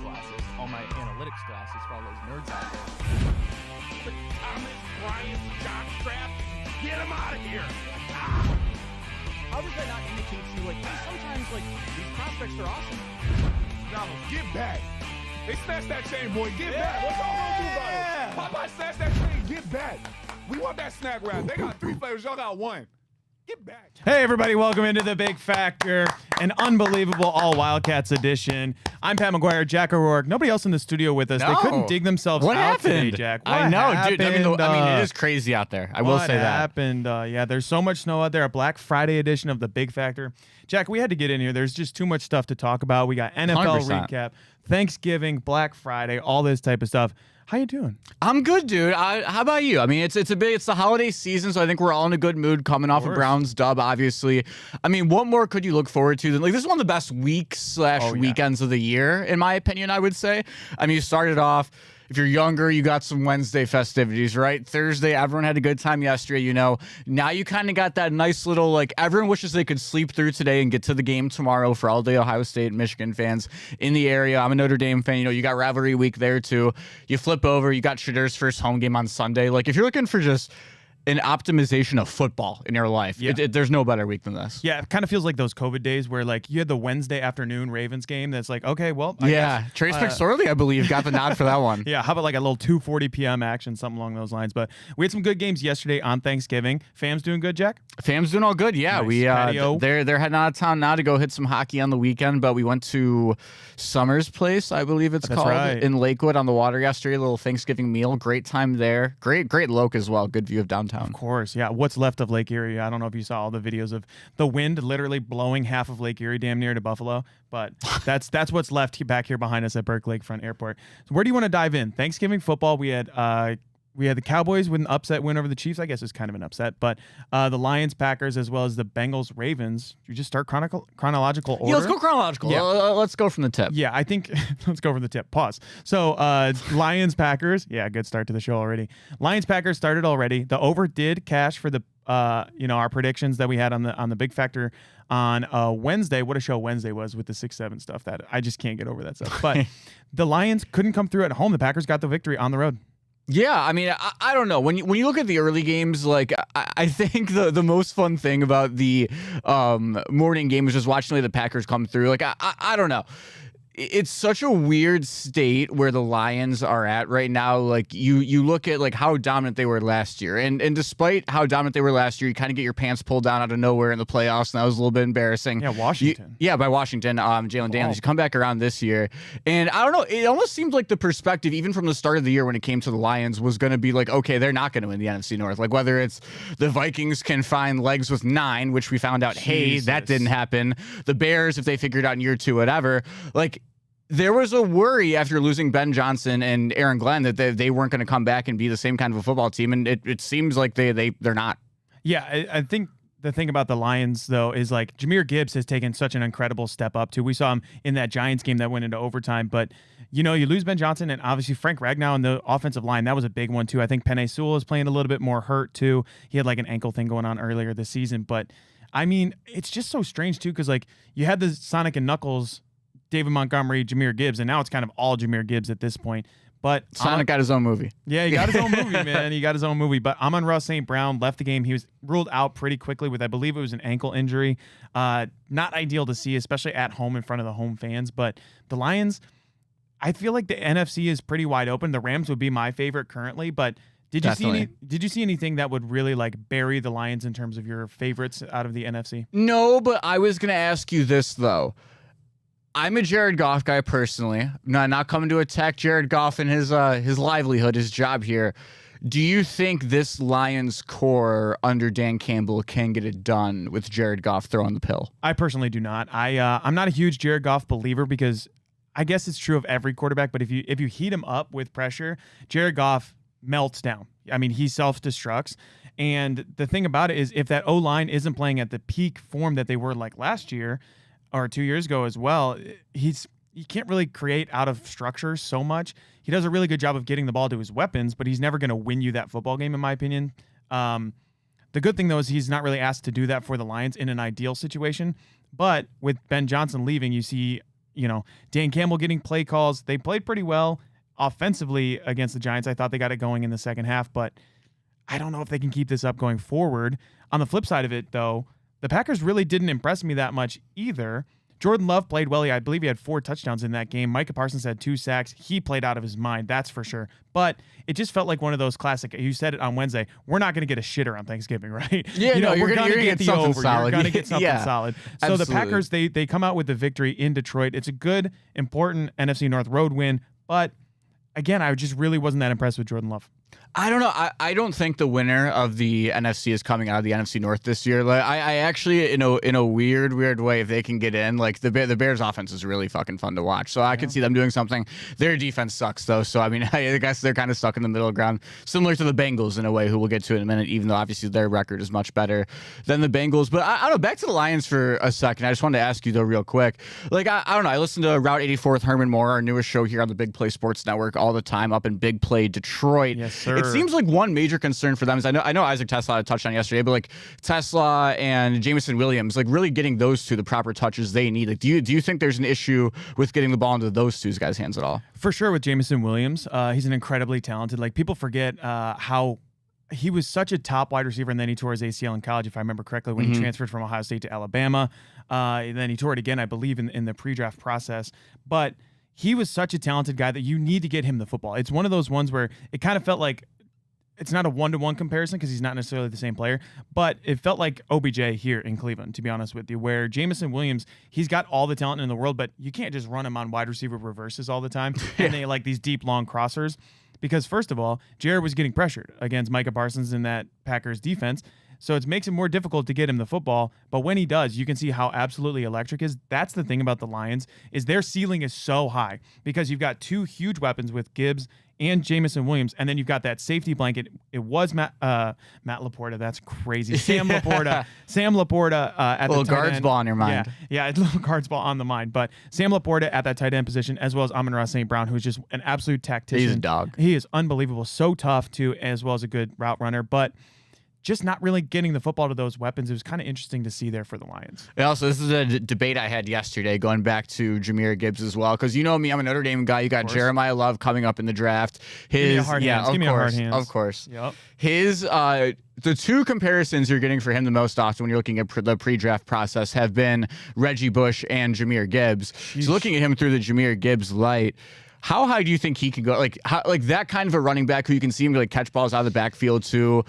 glasses, all my analytics glasses for all those nerds out there. But Thomas Bryant jockstrap, get him out of here! How does that not indicate to you, like, hey, sometimes, like, these prospects are awesome? Donald, get back! They snatched that chain, boy. Get back! What's y'all gonna do about it? Popeye snatched that chain. Get back! We want that snack wrap. They got 3 flavors. Y'all got 1. Get back. Hey, everybody. Welcome into The Big Factor, an unbelievable all Wildcats edition. I'm Pat McGuire, Jack O'Rourke. Nobody else in the studio with us. No. They couldn't dig themselves What out happened? today, Jack. I know, dude. I mean, happened? it is crazy out there. I will say What that. happened? Yeah, there's so much snow out there. A Black Friday edition of The Big Factor. Jack, we had to get in here. There's just too much stuff to talk about. We got NFL 100%. recap, Thanksgiving, Black Friday, all this type of stuff. How you doing? I'm good, dude. How about you? I mean, it's the holiday season, so I think we're all in a good mood coming off a Browns dub, obviously. I mean, what more could you look forward to than, like, this is one of the best weeks / weekends of the year, in my opinion, I would say. I mean, you started off, if you're younger, you got some Wednesday festivities, right? Thursday, everyone had a good time yesterday, you know. Now you kind of got that nice little, like, everyone wishes they could sleep through today and get to the game tomorrow for all the Ohio State and Michigan fans in the area. I'm a Notre Dame fan. You know, you got Rivalry week there, too. You flip over, you got Shadur's first home game on Sunday. Like, if you're looking for just an optimization of football in your life, there's no better week than this. Yeah, it kind of feels like those COVID days where, like, you had the Wednesday afternoon Ravens game that's like, okay, well, I guess, Trace McSorley, I believe, got the nod for that one. Yeah, how about like a little 2:40 p.m. action, something along those lines. But we had some good games yesterday on Thanksgiving. Fam's doing good, Jack? Fam's doing all good, yeah. Nice. We Patio. they're heading out of town now to go hit some hockey on the weekend, but we went to Summer's Place, I believe it's That's called, right. in Lakewood on the water yesterday. A little Thanksgiving meal. Great time there. Great loc as well. Good view of downtown. Of course, yeah. What's left of Lake Erie? I don't know if you saw all the videos of the wind literally blowing half of Lake Erie damn near to Buffalo, but that's what's left back here behind us at Burke Lakefront Airport. So where do you want to dive in? Thanksgiving football, we had the Cowboys with an upset win over the Chiefs. I guess it's kind of an upset, but the Lions, Packers, as well as the Bengals, Ravens. You just start chronological order. Yeah, let's go chronological. Yeah. Let's go from the tip. Yeah, I think let's go from the tip. Pause. So Lions, Packers. Yeah, good start to the show already. Lions, Packers started already. The over did cash for the our predictions that we had on the Big Factor on Wednesday. What a show Wednesday was with the 6-7 stuff. That I just can't get over that stuff. But the Lions couldn't come through at home. The Packers got the victory on the road. Yeah, I mean, I don't know. When you look at the early games, like, I think the most fun thing about the morning game was just watching the Packers come through. Like, I don't know. It's such a weird state where the Lions are at right now. Like, you look at, like, how dominant they were last year. And despite how dominant they were last year, you kind of get your pants pulled down out of nowhere in the playoffs, and that was a little bit embarrassing. Yeah, Washington. By Washington, Jalen Daniels. You come back around this year. And I don't know, it almost seemed like the perspective, even from the start of the year when it came to the Lions, was going to be like, okay, they're not going to win the NFC North. Like, whether it's the Vikings can find legs with 9, which we found out, hey, that didn't happen. The Bears, if they figured out in year 2, whatever. Like, there was a worry after losing Ben Johnson and Aaron Glenn that they weren't going to come back and be the same kind of a football team, and it seems like they're not. Yeah, I think the thing about the Lions, though, is like Jahmyr Gibbs has taken such an incredible step up, too. We saw him in that Giants game that went into overtime, but, you know, you lose Ben Johnson and obviously Frank Ragnow on the offensive line. That was a big one, too. I think Penei Sewell is playing a little bit more hurt, too. He had like an ankle thing going on earlier this season, but, I mean, it's just so strange, too, because, like, you had the Sonic and Knuckles, David Montgomery, Jahmyr Gibbs, and now it's kind of all Jahmyr Gibbs at this point. But Sonic got his own movie. Yeah, he got his own movie, man. He got his own movie. But Amon-Ra St. Brown left the game. He was ruled out pretty quickly with, I believe it was an ankle injury. Not ideal to see, especially at home in front of the home fans. But the Lions, I feel like the NFC is pretty wide open. The Rams would be my favorite currently, but did you see anything that would really like bury the Lions in terms of your favorites out of the NFC? No, but I was going to ask you this, though. I'm a Jared Goff guy personally. Not coming to attack Jared Goff and his livelihood, his job here. Do you think this Lions core under Dan Campbell can get it done with Jared Goff throwing the pill? I personally do not. I'm not a huge Jared Goff believer because I guess it's true of every quarterback, but if you heat him up with pressure, Jared Goff melts down. I mean, he self-destructs. And the thing about it is if that O-line isn't playing at the peak form that they were like last year, or 2 years ago as well, he can't really create out of structure so much. He does a really good job of getting the ball to his weapons, but he's never going to win you that football game, in my opinion. The good thing, though, is he's not really asked to do that for the Lions in an ideal situation. But with Ben Johnson leaving, you see, Dan Campbell getting play calls. They played pretty well offensively against the Giants. I thought they got it going in the second half, but I don't know if they can keep this up going forward. On the flip side of it, though, the Packers really didn't impress me that much either. Jordan Love played well. I believe he had 4 touchdowns in that game. Micah Parsons had 2 sacks. He played out of his mind, that's for sure. But it just felt like one of those classic, you said it on Wednesday, we're not going to get a shitter on Thanksgiving, right? Yeah, we're going to get the something over. solid. You're going to get something Yeah, solid. So absolutely. the Packers, they come out with the victory in Detroit. It's a good, important NFC North road win. But again, I just really wasn't that impressed with Jordan Love. I don't know. I don't think the winner of the NFC is coming out of the NFC North this year. Like, I actually, in a weird way, if they can get in, like the Bears' offense is really fucking fun to watch. So I can see them doing something. Their defense sucks though. So I mean, I guess they're kind of stuck in the middle ground, similar to the Bengals in a way, who we'll get to in a minute. Even though obviously their record is much better than the Bengals. But I don't know. Back to the Lions for a second. I just wanted to ask you though, real quick. Like I don't know. I listen to Route 84 with Herman Moore, our newest show here on the Big Play Sports Network, all the time up in Big Play Detroit. Yes, sir. It seems like one major concern for them is I know Isaac Tesla had a touchdown yesterday, but like Tesla and Jameson Williams, like really getting those two the proper touches they need. Like, do you think there's an issue with getting the ball into those two guys' hands at all? For sure with Jameson Williams. He's an incredibly talented. Like people forget how he was such a top wide receiver, and then he tore his ACL in college, if I remember correctly, when he transferred from Ohio State to Alabama. And then he tore it again, I believe, in the pre-draft process. But he was such a talented guy that you need to get him the football. It's one of those ones where it kind of felt like it's not a one-to-one comparison because he's not necessarily the same player, but it felt like OBJ here in Cleveland, to be honest with you, where Jameson Williams, he's got all the talent in the world, but you can't just run him on wide receiver reverses all the time and they like these deep, long crossers because, first of all, Jared was getting pressured against Micah Parsons in that Packers defense, so it makes it more difficult to get him the football, but when he does, you can see how absolutely electric is. That's the thing about the Lions, is their ceiling is so high because you've got 2 huge weapons with Gibbs and Jameson Williams, and then you've got that safety blanket. It was Matt Laporta. That's crazy. Sam Laporta. Sam Laporta at the little tight guards end. ball on your mind. Yeah, a little guards ball on the mind. But Sam Laporta at that tight end position, as well as Amon-Ra St. Brown, who's just an absolute tactician. He's a dog. He is unbelievable. So tough, too, as well as a good route runner. But just not really getting the football to those weapons. It was kind of interesting to see there for the Lions. And also, this is a debate I had yesterday, going back to Jahmyr Gibbs as well, because you know me, I'm a Notre Dame guy. You got Jeremiah Love coming up in the draft. Give me a hard hands. Of course. Yep. His the 2 comparisons you're getting for him the most often when you're looking at the pre-draft process have been Reggie Bush and Jahmyr Gibbs. So looking at him through the Jahmyr Gibbs light, how high do you think he can go? Like that kind of a running back who you can see him like catch balls out of the backfield too,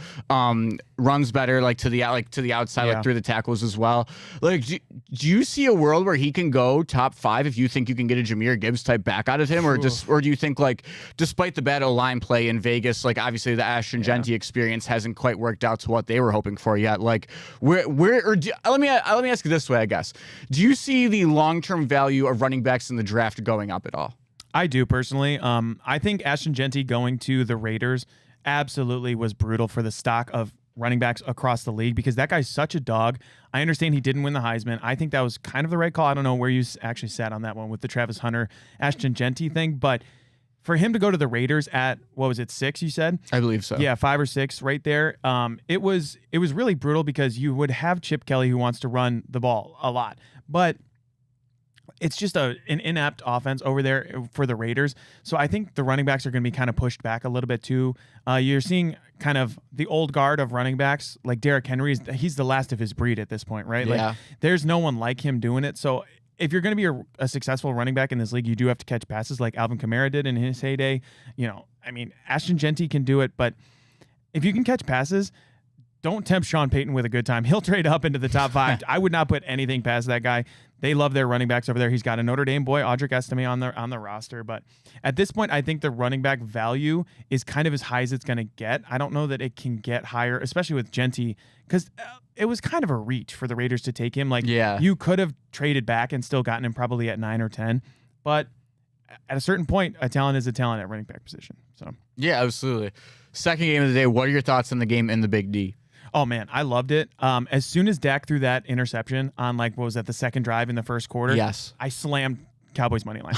runs better to the outside, like through the tackles as well. Like, do you see a world where he can go top 5 if you think you can get a Jahmyr Gibbs type back out of him, or do you think like despite the bad O-line play in Vegas, like obviously the Ashton Genty experience hasn't quite worked out to what they were hoping for yet? Like let me ask you this way, I guess. Do you see the long-term value of running backs in the draft going up at all? I do personally. I think Ashton Genty going to the Raiders absolutely was brutal for the stock of running backs across the league because that guy's such a dog. I understand he didn't win the Heisman. I think that was kind of the right call. I don't know where you actually sat on that one with the Travis Hunter, Ashton Genty thing, but for him to go to the Raiders at, what was it, 6, you said? I believe so. Yeah, 5 or 6 right there. It was really brutal because you would have Chip Kelly who wants to run the ball a lot, but it's just an inept offense over there for the Raiders. So I think the running backs are going to be kind of pushed back a little bit too. You're seeing kind of the old guard of running backs, like Derrick Henry. He's the last of his breed at this point, right? Yeah. Like, there's no one like him doing it. So if you're going to be a successful running back in this league, you do have to catch passes like Alvin Kamara did in his heyday. Ashton Genty can do it, but if you can catch passes, don't tempt Sean Payton with a good time. He'll trade up into the top 5. I would not put anything past that guy. They love their running backs over there. He's got a Notre Dame boy, Audric Estime, on the roster. But at this point, I think the running back value is kind of as high as it's going to get. I don't know that it can get higher, especially with Genty, because it was kind of a reach for the Raiders to take him. You could have traded back and still gotten him probably at 9 or 10. But at a certain point, a talent is a talent at running back position. So yeah, absolutely. Second game of the day, what are your thoughts on the game in the Big D? Oh, man, I loved it. As soon as Dak threw that interception on, the second drive in the first quarter, yes, I slammed Cowboys money line.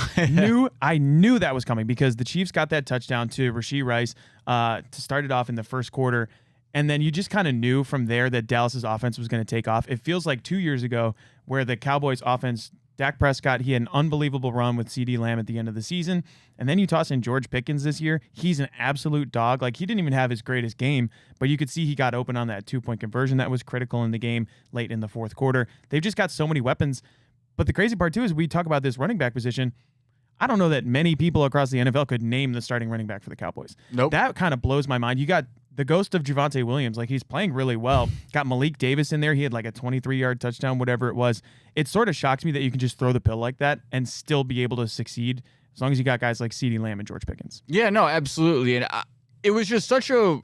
I knew that was coming because the Chiefs got that touchdown to Rashee Rice to start it off in the first quarter. And then you just kind of knew from there that Dallas's offense was going to take off. It feels like 2 years ago where the Cowboys offense Dak Prescott, he had an unbelievable run with CeeDee Lamb at the end of the season. And then you toss in George Pickens this year. He's an absolute dog. Like, he didn't even have his greatest game, but you could see he got open on that 2-point conversion that was critical in the game late in the fourth quarter. They've just got so many weapons. But the crazy part, too, is we talk about this running back position. I don't know that many people across the NFL could name the starting running back for the Cowboys. Nope. That kind of blows my mind. You got the ghost of Javonte Williams. Like, he's playing really well. Got Malik Davis in there. He had like a 23-yard touchdown, whatever it was. It sort of shocks me that you can just throw the pill like that and still be able to succeed as long as you got guys like CeeDee Lamb and George Pickens. Yeah, no, absolutely. And it was just such a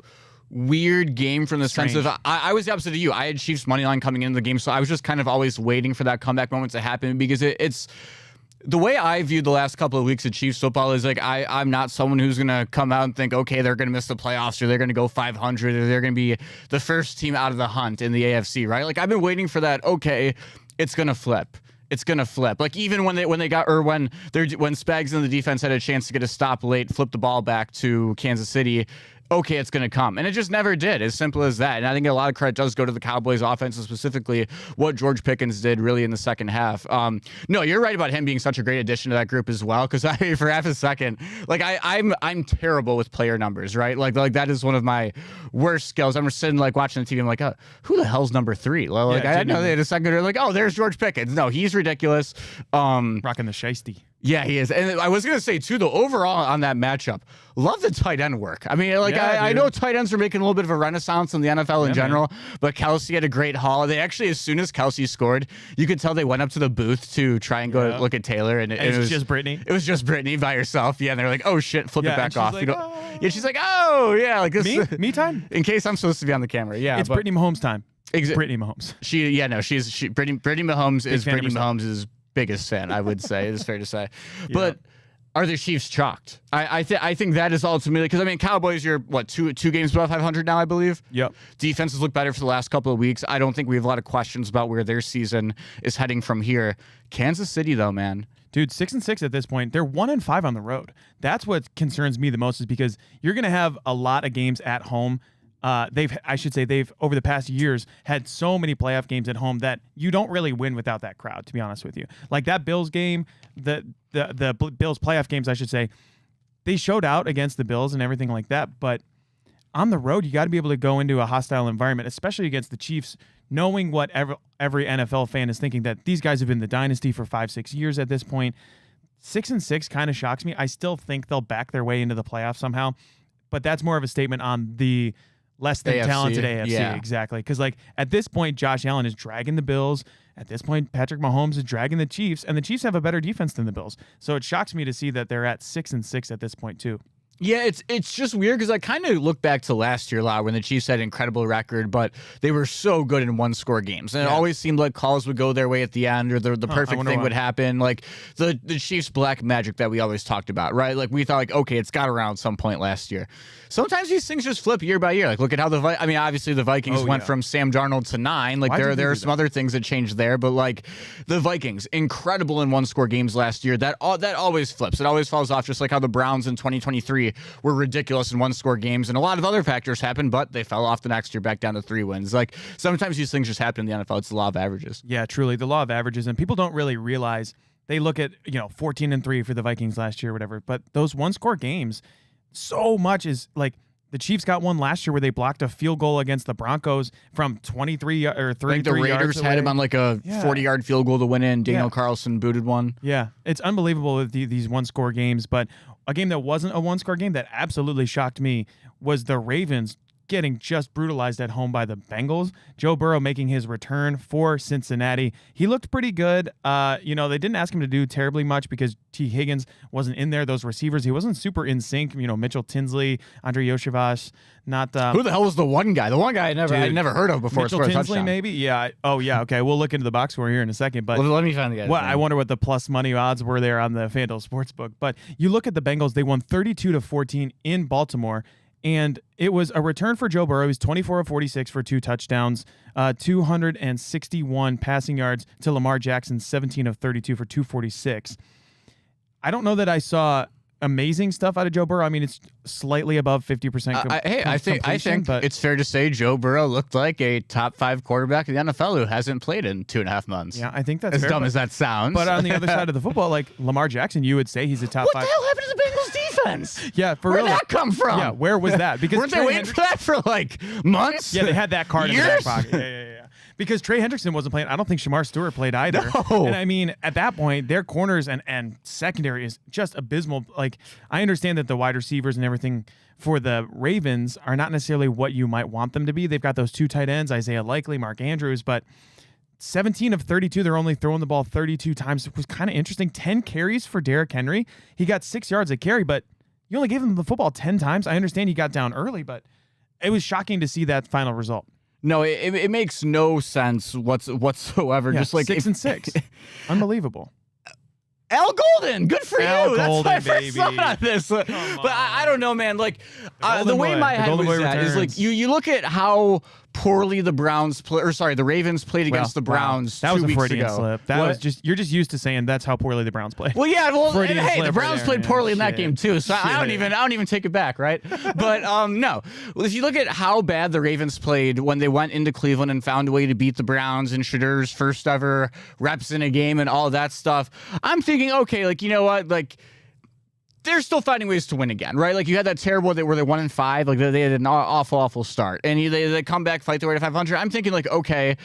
weird game from the sense of I was the opposite of you. I had Chiefs money line coming into the game, so I was just kind of always waiting for that comeback moment to happen because it's the way I viewed the last couple of weeks of Chiefs football is like I'm not someone who's going to come out and think, okay, they're going to miss the playoffs or they're going to go 500 or they're going to be the first team out of the hunt in the AFC, right? Like, I've been waiting for that, okay, it's going to flip. It's going to flip. Like, even when Spags and the defense had a chance to get a stop late, flip the ball back to Kansas City, okay, it's going to come. And it just never did. As simple as that. And I think a lot of credit does go to the Cowboys offense, and specifically what George Pickens did really in the second half. No, you're right about him being such a great addition to that group as well. Because for half a second, like I'm terrible with player numbers, right? Like that is one of my worst skills. I'm sitting like watching the TV. I'm like, oh, who the hell's number 3? Like, yeah, I know they had a second. Like, oh, there's George Pickens. No, he's ridiculous. Rocking the shiesty. Yeah, he is. And I was going to say, too, the overall on that matchup, love the tight end work. I mean, like, yeah, I know tight ends are making a little bit of a renaissance in the NFL in general, but Kelsey had a great haul. They actually, as soon as Kelsey scored, you could tell they went up to the booth to try and go look at Taylor. And it was just Brittany. It was just Brittany by herself. Yeah, and they're like, oh, shit, flip it back off. Like, Yeah, she's like, oh, yeah. Like this. Me time? In case I'm supposed to be on the camera. Yeah. It's Brittany Mahomes time. Brittany Mahomes. Brittany Mahomes is Brittany Mahomes' biggest fan, I would say. It's fair to say. But are the Chiefs chalked? I think that is ultimately, because I mean, Cowboys, you're what, two games above 500 now, I believe. Yep. Defenses look better for the last couple of weeks. I don't think we have a lot of questions about where their season is heading from here. Kansas City, though, man. Dude, 6-6 at this point. They're 1-5 on the road. That's what concerns me the most, is because you're going to have a lot of games at home. They've over the past years had so many playoff games at home that you don't really win without that crowd, to be honest with you. Like that Bills game, the Bills playoff games, I should say, they showed out against the Bills and everything like that. But on the road, you got to be able to go into a hostile environment, especially against the Chiefs, knowing what every NFL fan is thinking, that these guys have been the dynasty for 5-6 years at this point. 6-6 kind of shocks me. I still think they'll back their way into the playoffs somehow, but that's more of a statement on the less than talented AFC. Yeah. Exactly. Because, like, at this point, Josh Allen is dragging the Bills. At this point, Patrick Mahomes is dragging the Chiefs, and the Chiefs have a better defense than the Bills. So it shocks me to see that they're at 6-6 at this point, too. Yeah, it's just weird because I kind of look back to last year a lot when the Chiefs had an incredible record, but they were so good in one-score games. And it always seemed like calls would go their way at the end, or the perfect thing would happen. Like the Chiefs' black magic that we always talked about, right? Like, we thought, like, okay, it's got around some point last year. Sometimes these things just flip year by year. Like, look at how obviously the Vikings went from Sam Darnold to 9. Like, there are some other things that changed there, but like the Vikings, incredible in one-score games last year. That always flips. It always falls off, just like how the Browns in 2023 were ridiculous in one-score games, and a lot of other factors happened, but they fell off the next year back down to 3 wins. Like, sometimes these things just happen in the NFL. It's the law of averages. Yeah, truly, the law of averages, and people don't really realize. They look at 14-3 for the Vikings last year, or whatever, but those one-score games, so much is like. The Chiefs got one last year where they blocked a field goal against the Broncos from 23 or 33 yards. The Raiders had him on like a 40-yard field goal to win in. Daniel Carlson booted one. Yeah, it's unbelievable with these one-score games. But a game that wasn't a one-score game that absolutely shocked me was the Ravens getting just brutalized at home by the Bengals. Joe Burrow making his return for Cincinnati. He looked pretty good. They didn't ask him to do terribly much because T. Higgins wasn't in there. Those receivers, he wasn't super in sync. Mitchell Tinsley, Andre Yoshivas, not... Who the hell was the one guy? The one guy I'd never heard of before. Mitchell Tinsley, maybe? Yeah. Oh, yeah. Okay. We'll look into the box score here in a second. But let me find the guy. Well, I wonder what the plus money odds were there on the FanDuel Sportsbook. But you look at the Bengals, they won 32-14 in Baltimore. And it was a return for Joe Burrow. He's 24 of 46 for 2 touchdowns, 261 passing yards to Lamar Jackson, 17 of 32 for 246. I don't know that I saw amazing stuff out of Joe Burrow. I mean, it's slightly above 50%. I think but it's fair to say Joe Burrow looked like a top 5 quarterback in the NFL who hasn't played in 2.5 months. Yeah, I think that's as fair, dumb as that sounds. But on the other side of the football, like Lamar Jackson, you would say he's a top 5. What the hell happened to the Bengals defense? Yeah, for Where'd real. that come from? Yeah, where was that? Because weren't they waiting for that for like months? Yeah, they had that card in the Years? back pocket. Yeah. Because Trey Hendrickson wasn't playing. I don't think Shamar Stewart played either. No. And I mean, at that point, their corners and secondary is just abysmal. Like, I understand that the wide receivers and everything for the Ravens are not necessarily what you might want them to be. They've got those 2 tight ends, Isaiah Likely, Mark Andrews, but 17 of 32, they're only throwing the ball 32 times. It was kind of interesting. 10 carries for Derrick Henry. He got 6 yards a carry, but you only gave him the football 10 times. I understand he got down early, but it was shocking to see that final result. No, it makes no sense whatsoever. Yeah, Just like 6 and 6. Unbelievable. Al Golden, good for Al you. Golden, That's my first baby. thought on this. But I don't know, man. Like the way boy. my The head golden was boy at is like returns. you look at how poorly the the Ravens played against the Browns That 2 was a weeks Freudian ago. slip. That was just you're just used to saying that's how poorly the Browns played. Well, yeah. Well, Freudian hey, slip the Browns right there, played man. poorly in that Shit. game too, so I don't even take it back, right? But no. Well, if you look at how bad the Ravens played when they went into Cleveland and found a way to beat the Browns in Shadur's first ever reps in a game and all that stuff, I'm thinking, okay, like you know what, like. They're still finding ways to win again, right? Like you had that terrible where they're 1-5, like they had an awful start, and they come back, fight their way to 500. I'm thinking like, okay,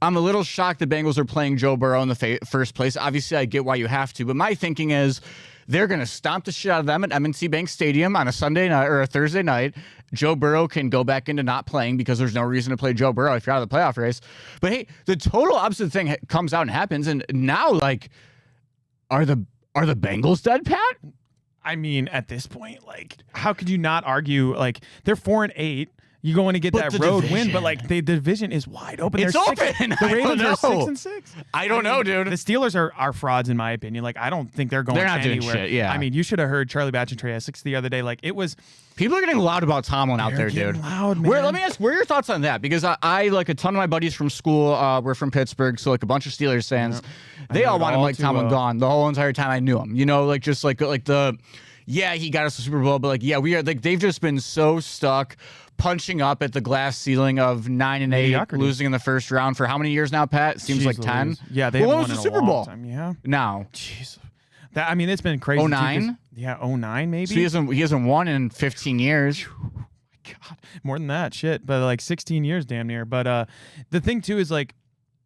I'm a little shocked the Bengals are playing Joe Burrow in the first place. Obviously, I get why you have to, but my thinking is they're going to stomp the shit out of them at M&T Bank Stadium on a Sunday night or a Thursday night. Joe Burrow can go back into not playing because there's no reason to play Joe Burrow if you're out of the playoff race. But hey, the total opposite thing comes out and happens, and now like, are the Bengals dead, Pat? I mean, at this point, like, how could you not argue? Like, they're 4-8. You go in and get But that the road division. win, but like the division is wide open. It's They're open. The Ravens are 6 know. and 6. I don't know, dude. The Steelers are frauds in my opinion. Like, I don't think they're going. They're not doing anywhere. shit, yeah. I mean, you should have heard Charlie Batch and Trey Essex the other day. Like, it was. People are getting loud about Tomlin out there, They're dude. getting loud, man. Let me ask, where are your thoughts on that? Because I like a ton of my buddies from school were from Pittsburgh, so like a bunch of Steelers fans. They all wanted Mike Tomlin gone the whole entire time I knew him. You know, like just like the. Yeah, he got us the Super Bowl, but like, yeah, we are like they've just been so stuck punching up at the glass ceiling of 9-8, Mediocrity. losing in the first round for how many years now, Pat? Seems Jeez like 10. Louise. Yeah, they Well, haven't when won was in the a Super long Bowl? time. Yeah. Now. Jeez. That I mean, it's been crazy. 09? Yeah, 09 maybe. So he hasn't won in 15 years. God, more than that, shit. But like 16 years, damn near. But the thing too is like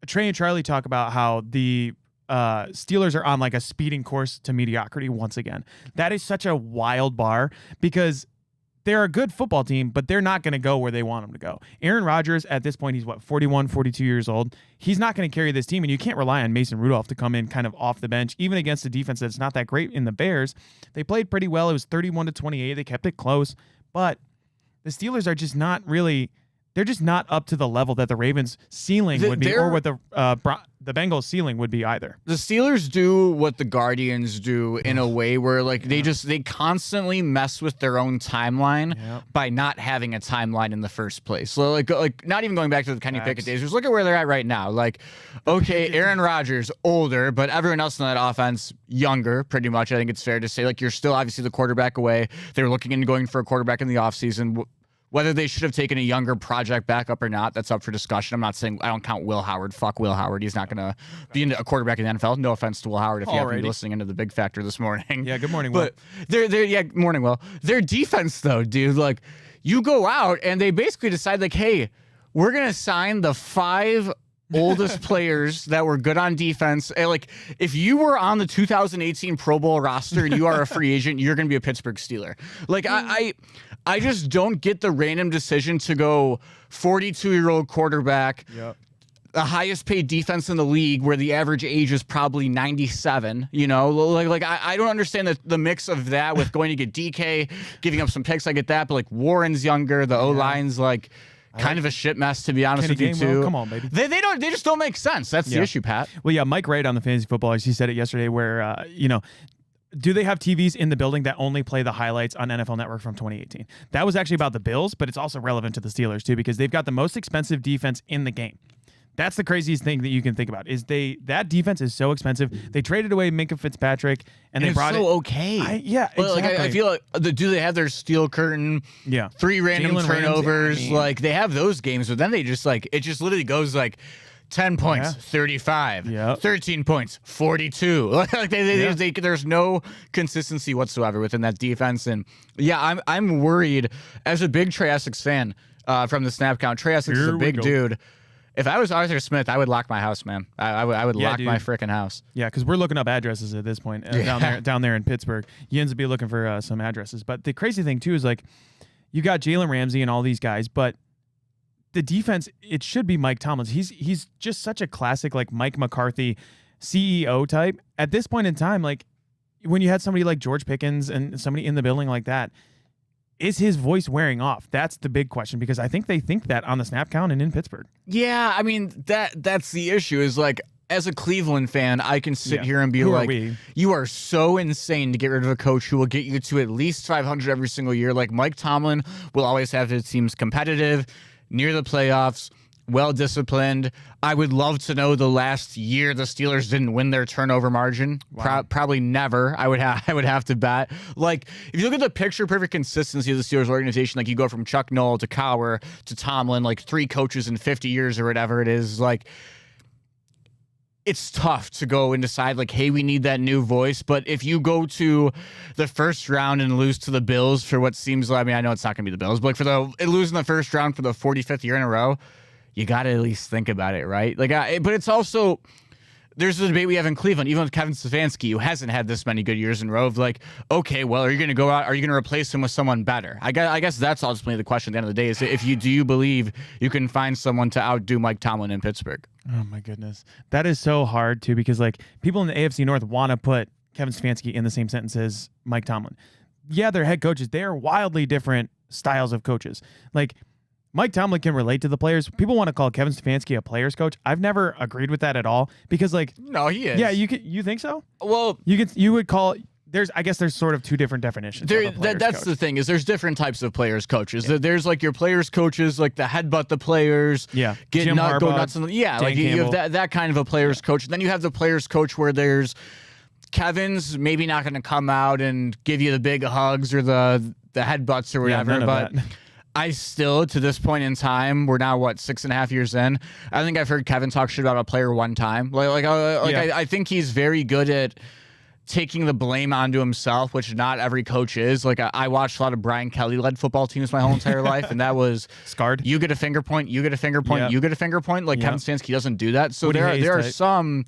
Trey and Charlie talk about how the Steelers are on like a speeding course to mediocrity once again. That is such a wild bar because they're a good football team, but they're not going to go where they want them to go. Aaron Rodgers, at this point, he's 41, 42 years old. He's not going to carry this team, and you can't rely on Mason Rudolph to come in kind of off the bench, even against a defense that's not that great in the Bears. They played pretty well. It was 31-28. They kept it close, but the Steelers are just not really. They're just not up to the level that the Ravens' ceiling would be, or what the Bengals' ceiling would be either. The Steelers do what the Guardians do in a way where like they constantly mess with their own timeline by not having a timeline in the first place. So like not even going back to the Kenny Pickett days. Just look at where they're at right now. Like, okay, Aaron Rodgers older, but everyone else in that offense younger, pretty much. I think it's fair to say like you're still obviously the quarterback away. They were looking into going for a quarterback in the offseason. Whether they should have taken a younger project backup or not, that's up for discussion. I'm not saying I don't count Will Howard. Fuck Will Howard. He's not going to be a quarterback in the NFL. No offense to Will Howard if you happen to be listening into the Big Factor this morning. Yeah, good morning, Will. But morning, Will. Their defense, though, dude, like you go out and they basically decide like, hey, we're going to sign the 5 oldest players that were good on defense. And like, if you were on the 2018 Pro Bowl roster and you are a free agent, you're going to be a Pittsburgh Steeler. Like, I just don't get the random decision to go 42-year-old quarterback, the highest paid defense in the league where the average age is probably 97, you know? Like I don't understand the mix of that with going to get DK, giving up some picks. I get that, but like Warren's younger, the O-line's like kind of a shit mess, to be honest with you, too. Come on, baby. They just don't make sense. That's the issue, Pat. Well, yeah, Mike Wright on the Fantasy Footballers, he said it yesterday where, do they have TVs in the building that only play the highlights on NFL Network from 2018? That was actually about the Bills, but it's also relevant to the Steelers, too, because they've got the most expensive defense in the game. That's the craziest thing that you can think about is that defense is so expensive. They traded away Minkah Fitzpatrick and they brought so okay. Exactly. Like I feel like do they have their steel curtain? Yeah. 3 random Jalen turnovers. Ramsey, like they have those games, but then they just like it just literally goes like 10 points, 35, 13 points, 42. Like there's no consistency whatsoever within that defense. And yeah, I'm worried as a big Trey Essex fan from the snap count. Trey Essex is a big dude. If I was Arthur Smith, I would lock my house, man. I would lock my freaking house. Yeah, because we're looking up addresses at this point down there in Pittsburgh. You ends up be looking for some addresses. But the crazy thing too is like you got Jalen Ramsey and all these guys, but the defense, it should be Mike Tomlin. He's just such a classic like Mike McCarthy CEO type. At this point in time, like when you had somebody like George Pickens and somebody in the building like that, is his voice wearing off? That's the big question because I think they think that on the snap count and in Pittsburgh. Yeah, I mean that's the issue is like as a Cleveland fan, I can sit here and be like, you are so insane to get rid of a coach who will get you to at least 500 every single year. Like Mike Tomlin will always have his teams competitive, near the playoffs, well-disciplined. I would love to know the last year the Steelers didn't win their turnover margin. Wow. Probably never. I would have to bet. Like, if you look at the picture-perfect consistency of the Steelers organization, like you go from Chuck Noll to Cowher to Tomlin, like 3 coaches in 50 years or whatever it is, like, it's tough to go and decide, like, hey, we need that new voice. But if you go to the first round and lose to the Bills for what seems like, I mean, I know it's not going to be the Bills, but like losing the first round for the 45th year in a row, you got to at least think about it, right? Like, but it's also, there's a debate we have in Cleveland, even with Kevin Stefanski, who hasn't had this many good years in a row, of like, okay, well, are you going to go out? Are you going to replace him with someone better? I guess that's ultimately the question at the end of the day is do you believe you can find someone to outdo Mike Tomlin in Pittsburgh? Oh, my goodness. That is so hard, too, because like people in the AFC North want to put Kevin Stefanski in the same sentence as Mike Tomlin. Yeah, they're head coaches. They are wildly different styles of coaches. Like, Mike Tomlin can relate to the players. People want to call Kevin Stefanski a player's coach. I've never agreed with that at all because, like, no, he is. Yeah, you think so? Well, you would call. I guess there's sort of 2 different definitions. That's the thing is there's different types of players coaches. Yeah. There's like your players coaches, like the headbutt the players. Yeah, go nuts. Like you have that kind of a players coach. And then you have the players coach where there's Kevin's maybe not going to come out and give you the big hugs or the headbutts or whatever, but. I still, to this point in time, we're now, 6.5 years in, I think I've heard Kevin talk shit about a player one time. I think he's very good at taking the blame onto himself, which not every coach is. Like, I watched a lot of Brian Kelly-led football teams my whole entire life, and that was... Scarred. You get a finger point, you get a finger point, you get a finger point. Like, Kevin Stefanski doesn't do that. So there are some...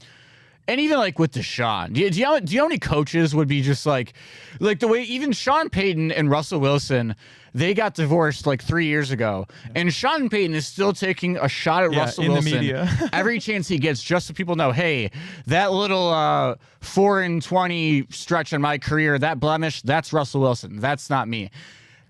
And even like with Deshaun, do you know how many coaches would be just like the way even Sean Payton and Russell Wilson, they got divorced like 3 years ago, and Sean Payton is still taking a shot at Russell Wilson the media. every chance he gets, just so people know, hey, that little 4-20 stretch in my career, that blemish, that's Russell Wilson, that's not me.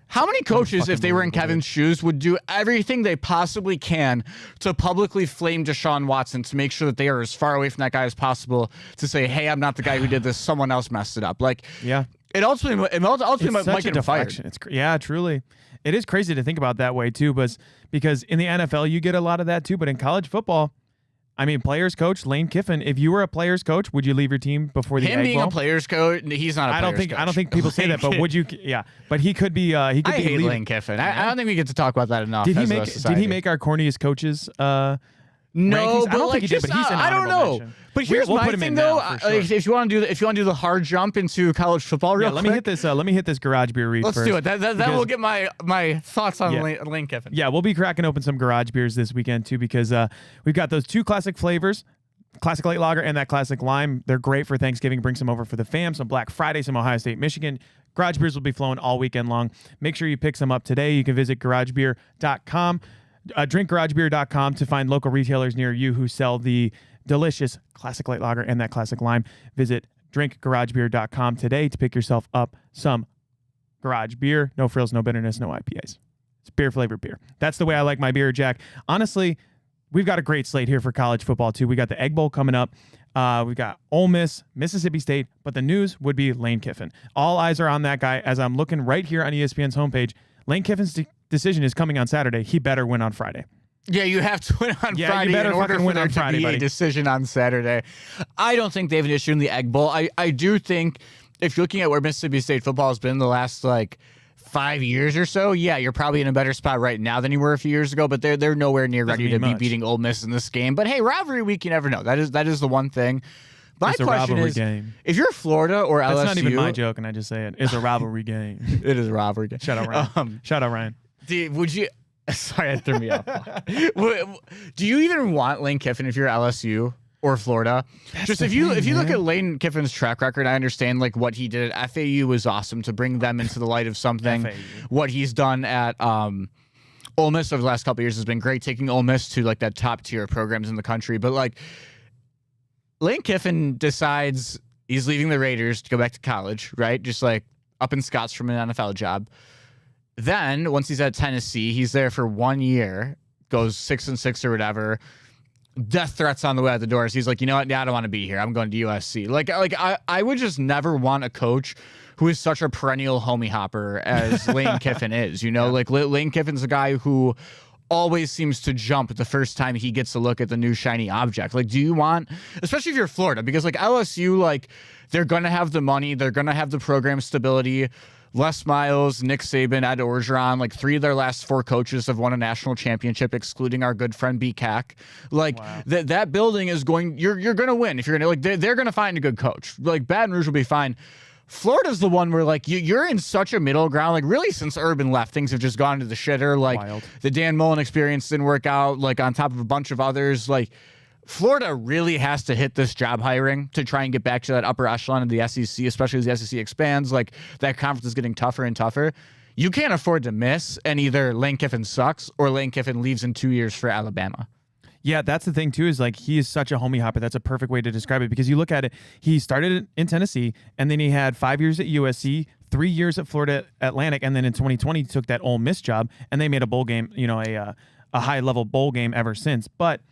How many coaches, if they were in Kevin's shoes, would do everything they possibly can to publicly flame Deshaun Watson to make sure that they are as far away from that guy as possible to say, hey, I'm not the guy who did this. Someone else messed it up. Like, it ultimately might get him fired. Yeah, truly. It is crazy to think about that way, too, because in the NFL, you get a lot of that, too. But in college football, I mean, players coach Lane Kiffin. If you were a players coach, would you leave your team before the Egg Bowl? Being a players coach, he's not a players coach. I don't think people say that, but would you? Yeah, but he could be. He could I be hate Lane Kiffin. I don't think we get to talk about that enough. Did he make our corniest coaches? No, rankings? but I don't think he did. But he's an I don't know. Mention. But here's we'll my put him thing, in though. now, for sure. If you want to do the hard jump into college football, real quick. Let me hit this garage beer read Let's first. do it. That will get my thoughts on Lane Kiffin. Yeah, we'll be cracking open some garage beers this weekend too because we've got those 2 classic flavors. Classic Light Lager and that Classic Lime. They're great for Thanksgiving. Bring some over for the fam. Some Black Friday, some Ohio State, Michigan. Garage beers will be flowing all weekend long. Make sure you pick some up today. You can visit garagebeer.com, drinkgaragebeer.com to find local retailers near you who sell the delicious Classic Light Lager and that Classic Lime. Visit drinkgaragebeer.com today to pick yourself up some garage beer. No frills, no bitterness, no IPAs. It's beer-flavored beer. That's the way I like my beer, Jack. Honestly, we've got a great slate here for college football, too. We got the Egg Bowl coming up. We've got Ole Miss, Mississippi State, but the news would be Lane Kiffin. All eyes are on that guy as I'm looking right here on ESPN's homepage. Lane Kiffin's decision is coming on Saturday. He better win on Friday. Yeah, you have to win on Yeah, you Friday better in order fucking for win there on to Friday, be buddy. a decision on Saturday. I don't think they have an issue in the Egg Bowl. I do think if you're looking at where Mississippi State football has been the last 5 years or so, yeah, you're probably in a better spot right now than you were a few years ago, but they're nowhere near ready to be beating Ole Miss in this game. But hey, rivalry week, you never know. That is the one thing. My It's a question rivalry is, game. if you're Florida or LSU... That's not even my joke, and I just say it. It's a rivalry game. It is a rivalry game. Shout out Ryan. Shout out Ryan. Would you... Sorry, that threw me off. Do you even want Lane Kiffin if you're LSU or Florida? Just if you look at Lane Kiffin's track record, I understand what he did at FAU was awesome to bring them into the light of something. FAU. What he's done at Ole Miss over the last couple of years has been great, taking Ole Miss to that top tier programs in the country. But Lane Kiffin decides he's leaving the Raiders to go back to college, right? Just up in Scots from an NFL job. Then, once he's at Tennessee, he's there for 1 year, goes 6-6 or whatever. Death threats on the way out the door. So he's like, you know what? Yeah, I don't want to be here. I'm going to USC. I would just never want a coach who is such a perennial homie hopper as Lane Kiffin is. Lane Kiffin's a guy who always seems to jump the first time he gets a look at the new shiny object. Do you want, especially if you're Florida, because LSU, they're going to have the money, they're going to have the program stability. Les Miles, Nick Saban, Ed Orgeron, 3 of their last 4 coaches have won a national championship, excluding our good friend BCAC. Wow. That building is you're going to win if you're going to, they're going to find a good coach. Baton Rouge will be fine. Florida's the one where you're in such a middle ground. Really, since Urban left, things have just gone to the shitter. Wild. The Dan Mullen experience didn't work out. On top of a bunch of others, Florida really has to hit this job hiring to try and get back to that upper echelon of the SEC, especially as the SEC expands. That conference is getting tougher and tougher. You can't afford to miss, and either Lane Kiffin sucks or Lane Kiffin leaves in 2 years for Alabama. Yeah, that's the thing too, is he is such a homie hopper. That's a perfect way to describe it, because you look at it, he started in Tennessee, and then he had 5 years at USC, 3 years at Florida Atlantic, and then in 2020 he took that Ole Miss job, and they made a bowl game, a high level bowl game ever since. But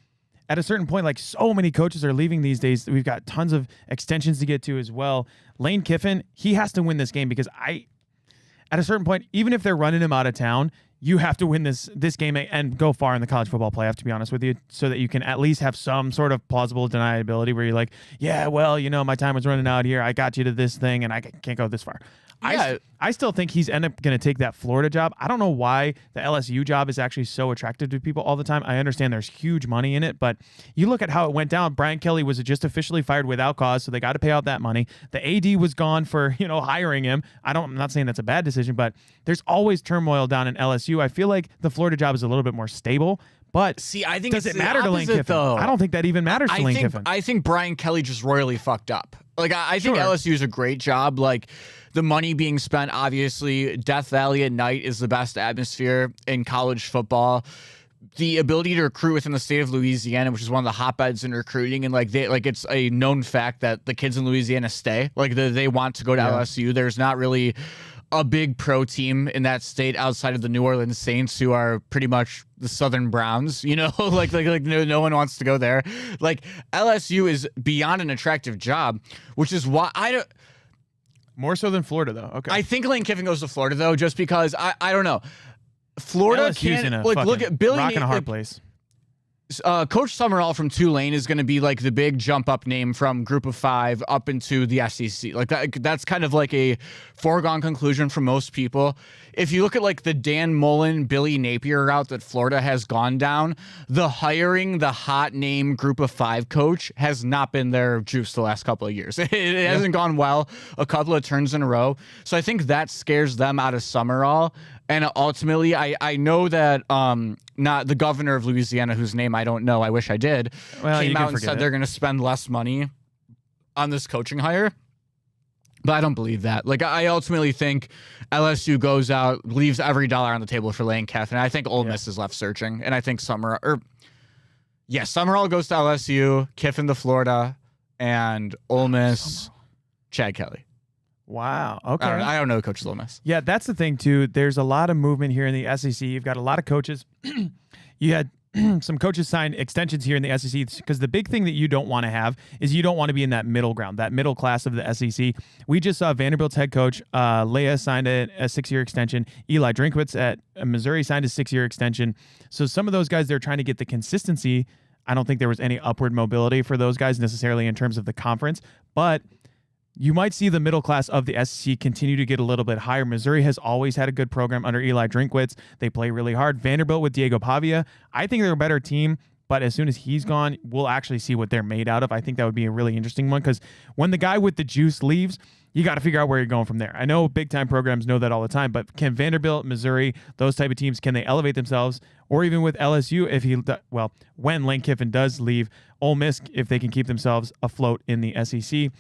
at a certain point, so many coaches are leaving these days. We've got tons of extensions to get to as well. Lane Kiffin, he has to win this game, because at a certain point, even if they're running him out of town, you have to win this game and go far in the college football playoff, to be honest with you, so that you can at least have some sort of plausible deniability where you're yeah, well, my time was running out here. I got you to this thing, and I can't go this far. Yeah. I still think he's going to take that Florida job. I don't know why the LSU job is actually so attractive to people all the time. I understand there's huge money in it, but you look at how it went down. Brian Kelly was just officially fired without cause, so they got to pay out that money. The AD was gone for hiring him. I'm not saying that's a bad decision, but there's always turmoil down in LSU. I feel like the Florida job is a little bit more stable. But I think does it matter to Lane Kiffin? Though. I don't think that even matters to Lane Kiffin. I think Brian Kelly just royally fucked up. I think LSU is a great job. The money being spent, obviously, Death Valley at night is the best atmosphere in college football. The ability to recruit within the state of Louisiana, which is one of the hotbeds in recruiting, and it's a known fact that the kids in Louisiana stay. They want to go to LSU. There's not really a big pro team in that state outside of the New Orleans Saints, who are pretty much the Southern Browns, no one wants to go there. LSU is beyond an attractive job, which is why I don't. More so than Florida, though. Okay. I think Lane Kiffin goes to Florida, though, just because I don't know. Florida LSU's can't in a look at Billy. Rock and a hard place. Coach Summerall from Tulane is going to be the big jump up name from Group of Five up into the SEC. That's kind of a foregone conclusion for most people. If you look at the Dan Mullen, Billy Napier route that Florida has gone down, the hiring the hot name Group of Five coach has not been their juice the last couple of years. It hasn't gone well a couple of turns in a row. So I think that scares them out of Summerall. And ultimately, I know that not the governor of Louisiana, whose name I don't know, I wish I did, came out and said they're going to spend less money on this coaching hire. But I don't believe that. I ultimately think LSU goes out, leaves every dollar on the table for Lane Kiffin. I think Ole Miss is left searching. And I think Summerall goes to LSU, Kiffin to Florida, and Ole Miss, Chad Kelly. Wow. Okay. I don't know Coach Ole Miss. Yeah, that's the thing, too. There's a lot of movement here in the SEC. You've got a lot of coaches. You had some coaches signed extensions here in the SEC because the big thing that you don't want to have is you don't want to be in that middle ground, that middle class of the SEC. We just saw Vanderbilt's head coach, Leah, signed a 6-year extension. Eli Drinkwitz at Missouri signed a 6-year extension. So some of those guys, they're trying to get the consistency. I don't think there was any upward mobility for those guys necessarily in terms of the conference, but you might see the middle class of the SEC continue to get a little bit higher. Missouri has always had a good program under Eli Drinkwitz. They play really hard. Vanderbilt with Diego Pavia, I think they're a better team, but as soon as he's gone, we'll actually see what they're made out of. I think that would be a really interesting one because when the guy with the juice leaves, you got to figure out where you're going from there. I know big-time programs know that all the time, but can Vanderbilt, Missouri, those type of teams, can they elevate themselves? Or even with LSU, when Lane Kiffin does leave, Ole Miss, if they can keep themselves afloat in the SEC.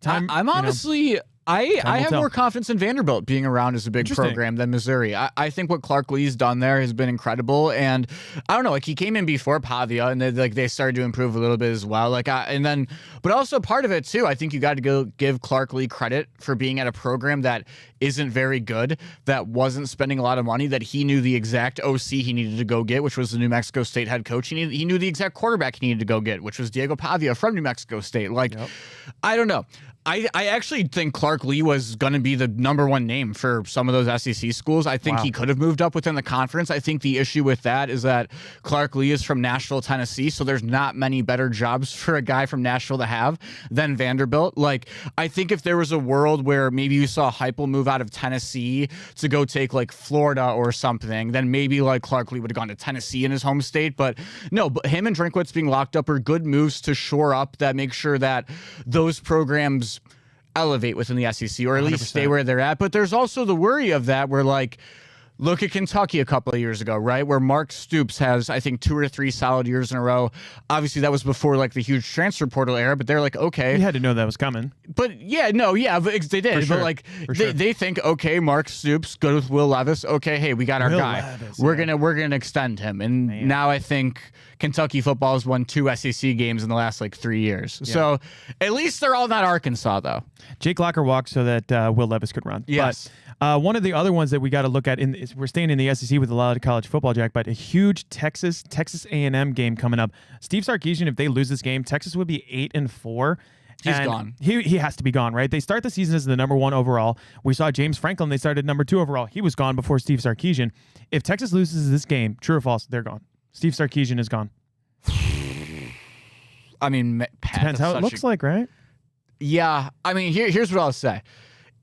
I'm honestly, I have more confidence in Vanderbilt being around as a big program than Missouri. I think what Clark Lee's done there has been incredible, and I don't know, like he came in before Pavia, and they started to improve a little bit as well. But also part of it too, I think you got to go give Clark Lee credit for being at a program that isn't very good, that wasn't spending a lot of money, that he knew the exact OC he needed to go get, which was the New Mexico State head coach. He knew the exact quarterback he needed to go get, which was Diego Pavia from New Mexico State. I don't know. I actually think Clark Lee was going to be the number one name for some of those SEC schools. I think he could have moved up within the conference. I think the issue with that is that Clark Lee is from Nashville, Tennessee, so there's not many better jobs for a guy from Nashville to have than Vanderbilt. I think if there was a world where maybe you saw Heupel move out of Tennessee to go take Florida or something, then maybe Clark Lee would have gone to Tennessee in his home state. But no, but him and Drinkwitz being locked up are good moves to shore up that, make sure that those programs elevate within the SEC, or at least 100%. Stay where they're at. But there's also the worry of that where look at Kentucky a couple of years ago, right? Where Mark Stoops has, I think, 2 or 3 solid years in a row. Obviously, that was before the huge transfer portal era, but they're okay. You had to know that was coming. But they did. Sure. But they think, okay, Mark Stoops, good with Will Levis. Okay, hey, we got our guy. We're gonna extend him. And now I think Kentucky football has won 2 SEC games in the last 3 years. Yeah. So at least they're all not Arkansas, though. Jake Locker walked so that Will Levis could run. Yes. But one of the other ones that we got to look at, we're staying in the SEC with a lot of college football, Jack, but a huge Texas A&M game coming up. Steve Sarkisian, if they lose this game, Texas would be 8-4. He's gone. He has to be gone, right? They start the season as the number 1 overall. We saw James Franklin. They started number 2 overall. He was gone before Steve Sarkisian. If Texas loses this game, true or false, they're gone. Steve Sarkisian is gone. I mean, Pat, depends how it looks like, right? Yeah. I mean, here's what I'll say.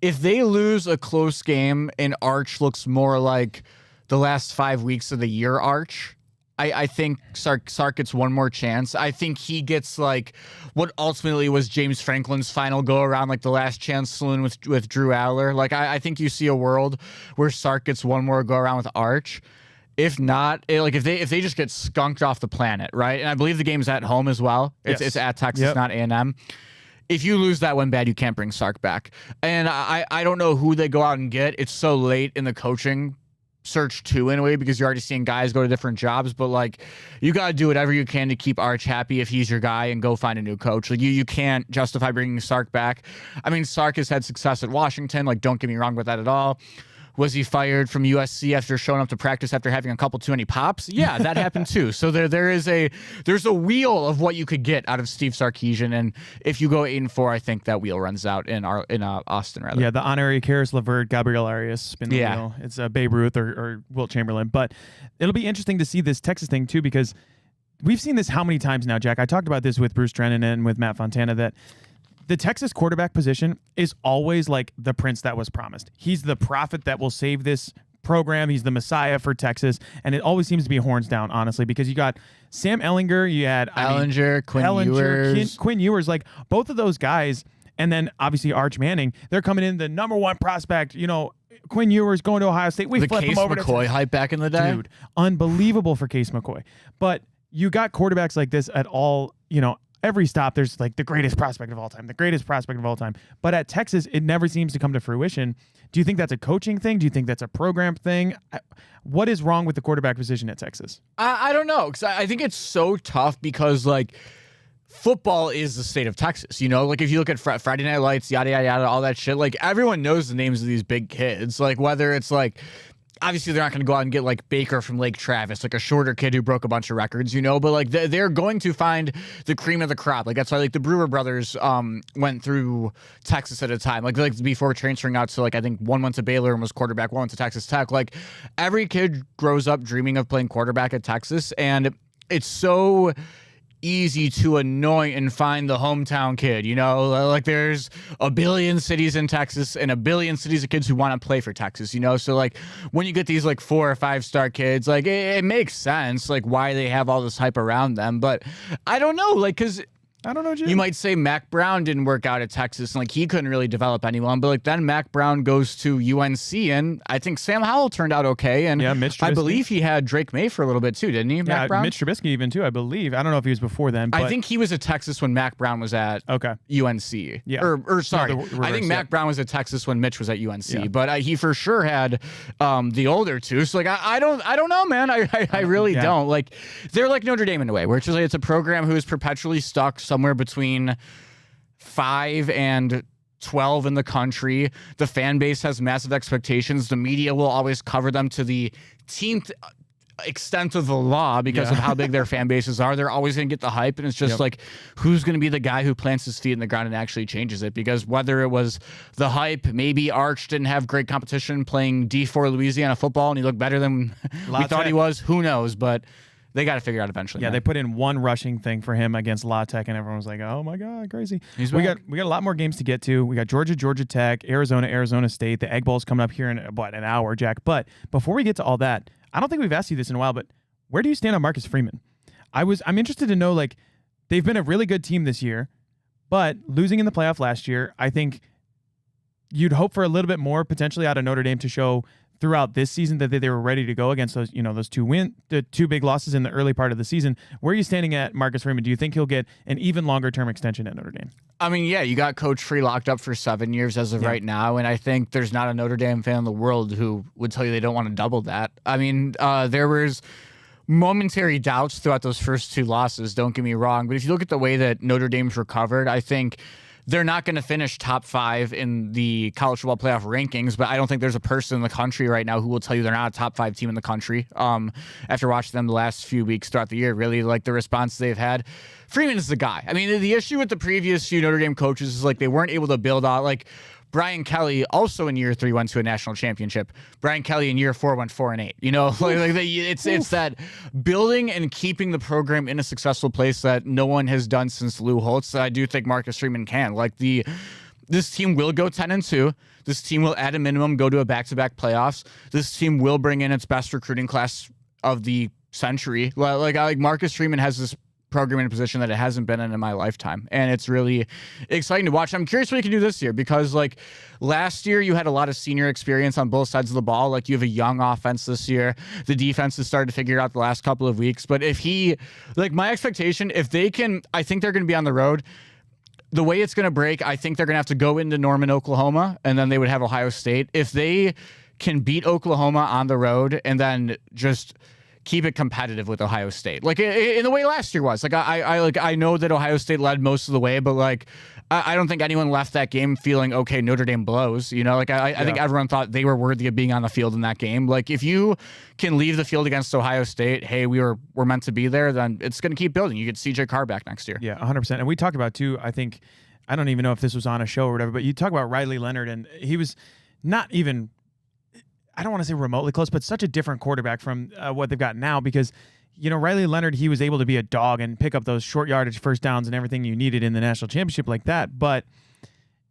If they lose a close game and Arch looks more like the last 5 weeks of the year Arch, I think Sark gets one more chance. I think he gets what ultimately was James Franklin's final go around, the last chance saloon with Drew Aller. I think you see a world where Sark gets one more go around with Arch. If not, if they just get skunked off the planet, right? And I believe the game's at home as well. It's at Texas, not A&M. If you lose that one bad, you can't bring Sark back. And I don't know who they go out and get. It's so late in the coaching search too, in a way, because you're already seeing guys go to different jobs. But you got to do whatever you can to keep Arch happy if he's your guy, and go find a new coach. You can't justify bringing Sark back. I mean, Sark has had success at Washington. Don't get me wrong with that at all. Was he fired from USC after showing up to practice after having a couple too many pops? Yeah, that happened too. So there's a wheel of what you could get out of Steve Sarkisian, and if you go 8-4, I think that wheel runs out in Austin rather. Yeah, the honorary Karis LeVert, Gabriel Arias spin the wheel. It's Babe Ruth or Wilt Chamberlain. But it'll be interesting to see this Texas thing too, because we've seen this how many times now, Jack? I talked about this with Bruce Drennan and with Matt Fontana, that the Texas quarterback position is always the prince that was promised. He's the prophet that will save this program. He's the messiah for Texas. And it always seems to be horns down, honestly, because you got Sam Ehlinger, you had Quinn Ewers, both of those guys. And then obviously Arch Manning, they're coming in the number 1 prospect, Quinn Ewers going to Ohio State. We flip him over to McCoy hype back in the day. Dude, unbelievable for Case McCoy. But you got quarterbacks like this at all, every stop, there's the greatest prospect of all time. But at Texas, it never seems to come to fruition. Do you think that's a coaching thing? Do you think that's a program thing? What is wrong with the quarterback position at Texas? I don't know, because I think it's so tough because, football is the state of Texas, if you look at Friday Night Lights, yada, yada, yada, all that shit, everyone knows the names of these big kids, whether it's obviously they're not going to go out and get like Baker from Lake Travis, like a shorter kid who broke a bunch of records, but like they're going to find the cream of the crop. Like that's why like the Brewer brothers went through Texas at a time, like before transferring out to like I think one went to Baylor and was quarterback, one went to Texas Tech. Like every kid grows up dreaming of playing quarterback at Texas, and it's so easy to anoint and find the hometown kid, like there's a billion cities in Texas and a billion cities of kids who want to play for Texas, so like when you get these like 4 or 5 star kids, like it makes sense like why they have all this hype around them. But I don't know, like because I don't know, Jim. You might say Mac Brown didn't work out at Texas, and like he couldn't really develop anyone. But like then Mac Brown goes to UNC, and I think Sam Howell turned out okay. And yeah, Mitch Trubisky. I believe he had Drake May for a little bit too, didn't he? Mac Brown? Mitch Trubisky even too, I believe. I don't know if he was before then. But I think he was at Texas when Mac Brown was at UNC. Yeah. Or sorry, reverse, I think Mac Brown was at Texas when Mitch was at UNC. But he for sure had the older two. So like I don't know, man. I really don't. Like they're like Notre Dame in a way, where it's just like it's a program who is perpetually stuck somewhere between 5 and 12 in the country. The fan base has massive expectations. The media will always cover them to the 10th extent of the law because of how big their fan bases are. They're always going to get the hype, and it's just like, who's going to be the guy who plants his feet in the ground and actually changes it? Because whether it was the hype, maybe Arch didn't have great competition playing D4 Louisiana football and he looked better than we thought he was, who knows? But they got to figure it out eventually. Yeah, man. They put in one rushing thing for him against La Tech, and everyone was like, "Oh my God, crazy!" We got a lot more games to get to. We got Georgia Tech, Arizona State. The Egg Bowl's coming up here in an hour, Jack. But before we get to all that, I don't think we've asked you this in a while, but where do you stand on Marcus Freeman? I'm interested to know, like, they've been a really good team this year, but losing in the playoff last year, I think you'd hope for a little bit more potentially out of Notre Dame to show throughout this season that they were ready to go against those, those the 2 big losses in the early part of the season. Where are you standing at Marcus Freeman? Do you think he'll get an even longer term extension at Notre Dame? I mean, yeah, you got Coach Free locked up for 7 years as of right now, and I think there's not a Notre Dame fan in the world who would tell you they don't want to double that. I mean, there was momentary doubts throughout those first 2 losses, don't get me wrong, but if you look at the way that Notre Dame's recovered, I think they're not going to finish top 5 in the college football playoff rankings, but I don't think there's a person in the country right now who will tell you they're not a top 5 team in the country. After watching them the last few weeks throughout the year, really like the response they've had. Freeman is the guy. I mean, the issue with the previous few Notre Dame coaches is like they weren't able to build out like Brian Kelly also in year 3 went to a national championship. Brian Kelly in year 4 went 4-8. It's that building and keeping the program in a successful place that no one has done since Lou Holtz. That I do think Marcus Freeman can. Like this team will go 10-2. This team will at a minimum go to a back-to-back playoffs. This team will bring in its best recruiting class of the century. Like Marcus Freeman has this program in a position that it hasn't been in my lifetime, and it's really exciting to watch. I'm curious what he can do this year, because like last year you had a lot of senior experience on both sides of the ball. Like you have a young offense this year. The defense has started to figure it out the last couple of weeks, but if he, like my expectation, if they can, I think they're going to be on the road. The way it's going to break, I think they're going to have to go into Norman, Oklahoma, and then they would have Ohio State. If they can beat Oklahoma on the road and then just keep it competitive with Ohio State, like in the way last year was. Like I know that Ohio State led most of the way, but like I don't think anyone left that game feeling okay. Notre Dame blows, Like I think everyone thought they were worthy of being on the field in that game. Like if you can leave the field against Ohio State, hey, we're meant to be there, then it's going to keep building. You get CJ Carr back next year. Yeah, 100%. And we talked about too. I think I don't even know if this was on a show or whatever, but you talk about Riley Leonard, and he was not even, I don't want to say remotely close, but such a different quarterback from what they've got now, because, Riley Leonard, he was able to be a dog and pick up those short yardage first downs and everything you needed in the national championship like that. But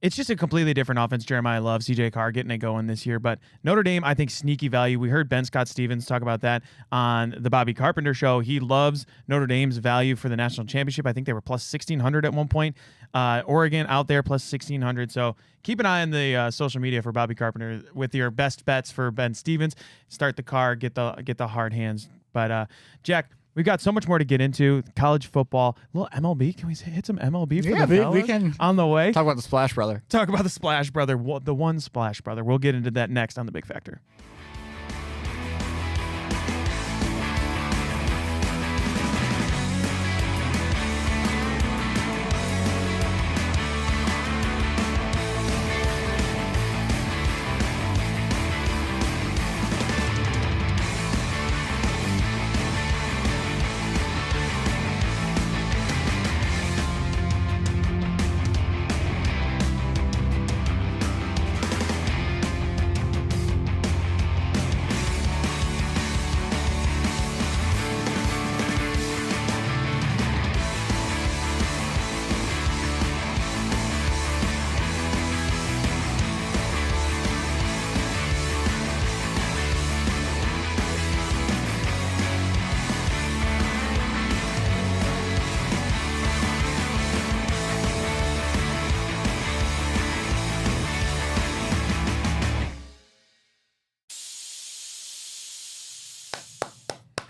it's just a completely different offense. Jeremiah Love, CJ Carr getting it going this year. But Notre Dame, I think, sneaky value. We heard Ben Scott Stevens talk about that on the Bobby Carpenter show. He loves Notre Dame's value for the national championship. I think they were plus 1,600 at one point. Oregon out there plus 1,600. So keep an eye on the social media for Bobby Carpenter with your best bets for Ben Stevens. Start the car, get the hard hands. But Jack, we've got so much more to get into. College football, a little MLB. Can we hit some MLB for the fellas we can on the way? Talk about the Splash Brother. Talk about the Splash Brother, the one Splash Brother. We'll get into that next on The Big Factor.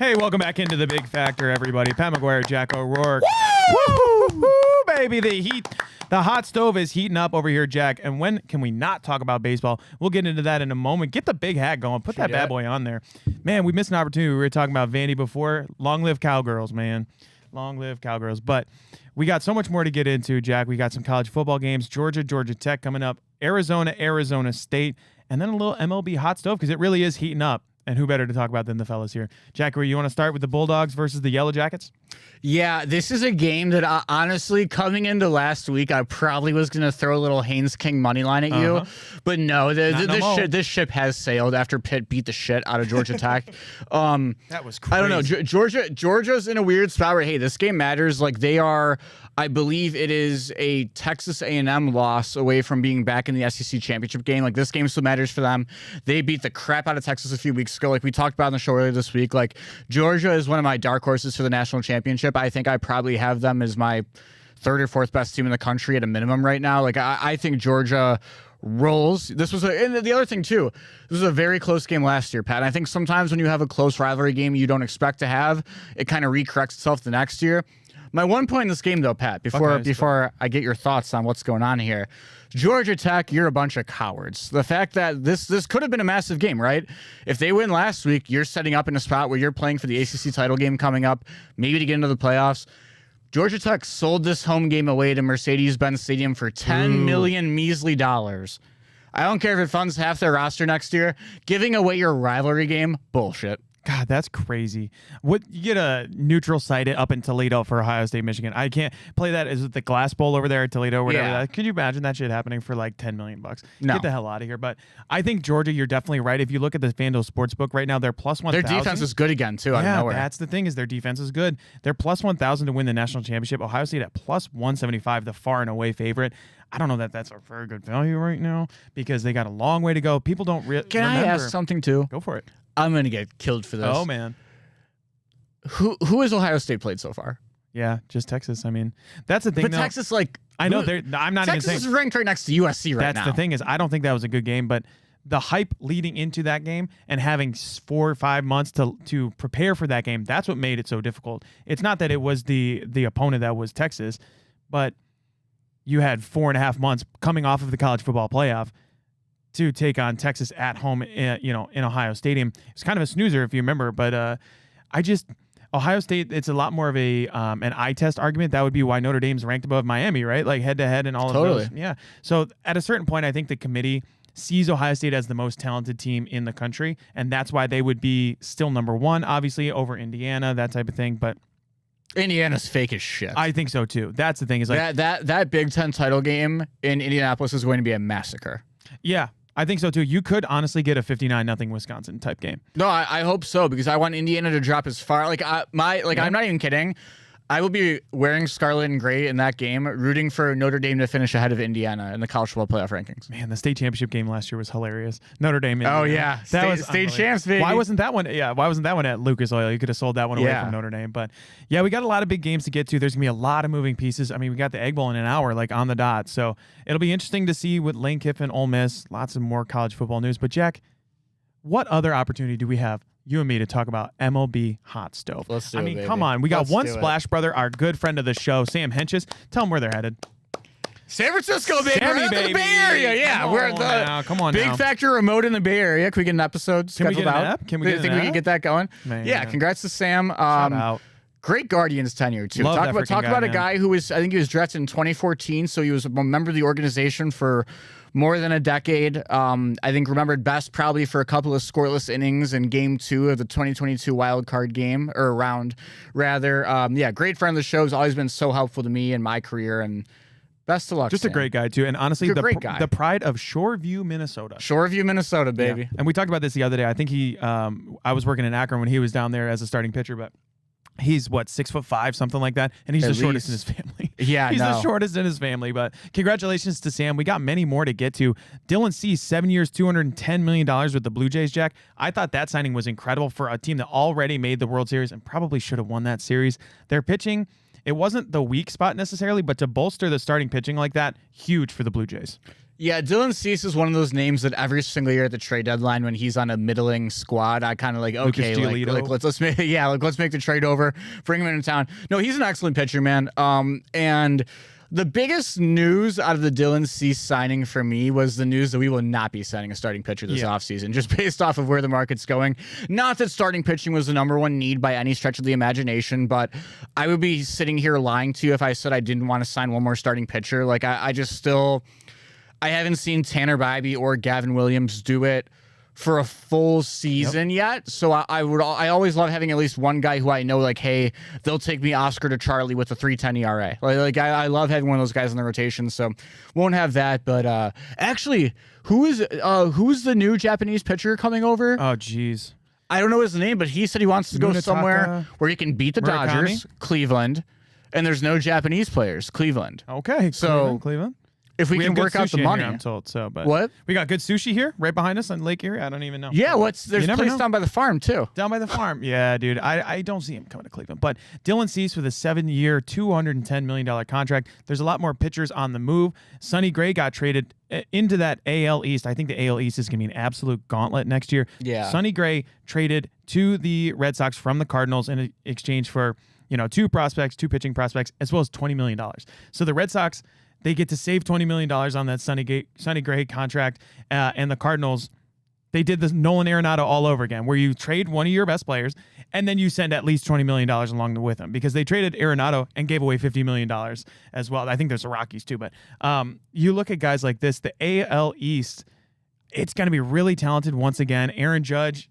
Hey, welcome back into the Big Factor, everybody. Pat McGuire, Jack O'Rourke. Woo! Baby, the hot stove is heating up over here, Jack. And when can we not talk about baseball? We'll get into that in a moment. Get the big hat going. Put that bad boy on there. Man, we missed an opportunity. We were talking about Vandy before. Long live Cowgirls, man. Long live Cowgirls. But we got so much more to get into, Jack. We got some college football games. Georgia Tech coming up. Arizona State. And then a little MLB hot stove because it really is heating up. And who better to talk about than the fellas here? Jackery, you want to start with the Bulldogs versus the Yellow Jackets? Yeah, this is a game that honestly, coming into last week, I probably was going to throw a little Haynes King money line at you. But no, this ship has sailed after Pitt beat the shit out of Georgia Tech. That was crazy. I don't know. Georgia's in a weird spot where, hey, this game matters. Like, they are, I believe it is a Texas A&M loss away from being back in the SEC championship game. Like, this game still matters for them. They beat the crap out of Texas a few weeks ago. Like we talked about on the show earlier this week. Like, Georgia is one of my dark horses for the national championship. I think I probably have them as my third or fourth best team in the country at a minimum right now. Like, I think Georgia rolls. This was and the other thing too, this was a very close game last year, Pat. And I think sometimes when you have a close rivalry game you don't expect to have, it kind of recorrects itself the next year. My one point in this game, though, Pat, before I get your thoughts on what's going on here, Georgia Tech, you're a bunch of cowards. The fact that this could have been a massive game, right? If they win last week, you're setting up in a spot where you're playing for the ACC title game coming up, maybe to get into the playoffs. Georgia Tech sold this home game away to Mercedes-Benz Stadium for $10 million measly dollars. I don't care if it funds half their roster next year. Giving away your rivalry game, bullshit. God, that's crazy. What you get a neutral site up in Toledo for Ohio State, Michigan. I can't play that. Is it the Glass Bowl over there at Toledo or whatever? Yeah. Could you imagine that shit happening for like $10 million? No. Get the hell out of here. But I think Georgia, you're definitely right. If you look at the FanDuel Sportsbook right now, they're plus 1,000. Their defense is good again too. Out of nowhere. That's the thing is their defense is good. They're plus 1,000 to win the national championship. Ohio State at plus 175, the far and away favorite. I don't know that that's a very good value right now because they got a long way to go. People don't really. Can I ask something too? Go for it. I'm gonna get killed for this. Oh man. Who has Ohio State played so far? Yeah, just Texas. I mean, that's the thing. But Texas, like, I know I'm not Texas even saying is ranked right next to USC right now. That's the thing is, I don't think that was a good game. But the hype leading into that game and having 4 or 5 months to prepare for that game, that's what made it so difficult. It's not that it was the opponent that was Texas, but you had 4.5 months coming off of the college football playoff to take on Texas at home, in Ohio Stadium. It's kind of a snoozer if you remember, but Ohio State, it's a lot more of an eye test argument. That would be why Notre Dame's ranked above Miami, right? Like head to head and all of those. Yeah. So at a certain point, I think the committee sees Ohio State as the most talented team in the country, and that's why they would be still number one, obviously, over Indiana, that type of thing. But Indiana's fake as shit. I think so too. That's the thing is like that Big Ten title game in Indianapolis is going to be a massacre. Yeah. I think so too. You could honestly get a 59-0 Wisconsin type game. No, I hope so because I want Indiana to drop as far. I'm not even kidding. I will be wearing scarlet and gray in that game, rooting for Notre Dame to finish ahead of Indiana in the college football playoff rankings. Man, the state championship game last year was hilarious. Notre Dame. Oh yeah, that was state champs, baby. Why wasn't that one? Yeah, why wasn't that one at Lucas Oil? You could have sold that one away from Notre Dame. But yeah, we got a lot of big games to get to. There's gonna be a lot of moving pieces. I mean, we got the Egg Bowl in an hour, like on the dot. So it'll be interesting to see with Lane Kiffin, Ole Miss, lots of more college football news. But Jack, what other opportunity do we have? You and me to talk about MLB Hot Stove. Let's do it, baby. Come on. We got one Splash Brother, our good friend of the show, Sam Henches. Tell them where they're headed. San Francisco, baby. Sammy, We're in the baby. Bay Area. Yeah, we're at the come on Big now. Factor remote in the Bay Area. Can we get an episode scheduled out? Can we get think we can get that going? Man. Yeah, congrats to Sam. Shout out. Great Guardians tenure, too. Love Talk about a guy who was, I think he was drafted in 2014, so he was a member of the organization for more than a decade. I think remembered best probably for a couple of scoreless innings in Game 2 of the 2022 wild card game, or round, rather. Great friend of the show. Has always been so helpful to me in my career, and best of luck, Just Sam. a great guy, too. And honestly, Great guy. the pride of Shoreview, Minnesota. Shoreview, Minnesota, baby. Yeah. And we talked about this the other day. I think I was working in Akron when he was down there as a starting pitcher, but he's 6'5", something like that, and he's the shortest in his family. Yeah, he's the shortest in his family. But congratulations to Sam. We got many more to get to. Dylan Cease, 7 years, $210 million with the Blue Jays. Jack, I thought that signing was incredible for a team that already made the World Series and probably should have won that series. Their pitching, it wasn't the weak spot necessarily, but to bolster the starting pitching like that, huge for the Blue Jays. Yeah, Dylan Cease is one of those names that every single year at the trade deadline, when he's on a middling squad, I kind of like, okay, let's make the trade over, bring him into town. No, he's an excellent pitcher, man. And the biggest news out of the Dylan Cease signing for me was the news that we will not be signing a starting pitcher this offseason, just based off of where the market's going. Not that starting pitching was the number one need by any stretch of the imagination, but I would be sitting here lying to you if I said I didn't want to sign one more starting pitcher. Like, I haven't seen Tanner Bybee or Gavin Williams do it for a full season yet. So I always love having at least one guy who I know, like, hey, they'll take me Oscar to Charlie with a 3.10 ERA. I love having one of those guys in the rotation. So won't have that. But actually, who's the new Japanese pitcher coming over? Oh, geez. I don't know his name, but he said he wants to go somewhere where he can beat the Dodgers, Cleveland, and there's no Japanese players, Cleveland. Okay, so Cleveland. If we can work out the money, here, I'm told. So, but what? We got good sushi here, right behind us on Lake Erie. I don't even know. Yeah, there's a place down by the farm too. Down by the farm, yeah, dude. I don't see him coming to Cleveland. But Dylan Cease with a 7-year, $210 million contract. There's a lot more pitchers on the move. Sonny Gray got traded into that AL East. I think the AL East is going to be an absolute gauntlet next year. Yeah. Sonny Gray traded to the Red Sox from the Cardinals in exchange for 2 pitching prospects, as well as $20 million. So the Red Sox, they get to save $20 million on that Sonny Gray contract, and the Cardinals, they did this Nolan Arenado all over again, where you trade one of your best players, and then you send at least $20 million along with them, because they traded Arenado and gave away $50 million as well. I think there's the Rockies too, but you look at guys like this, the AL East, it's going to be really talented once again. Aaron Judge,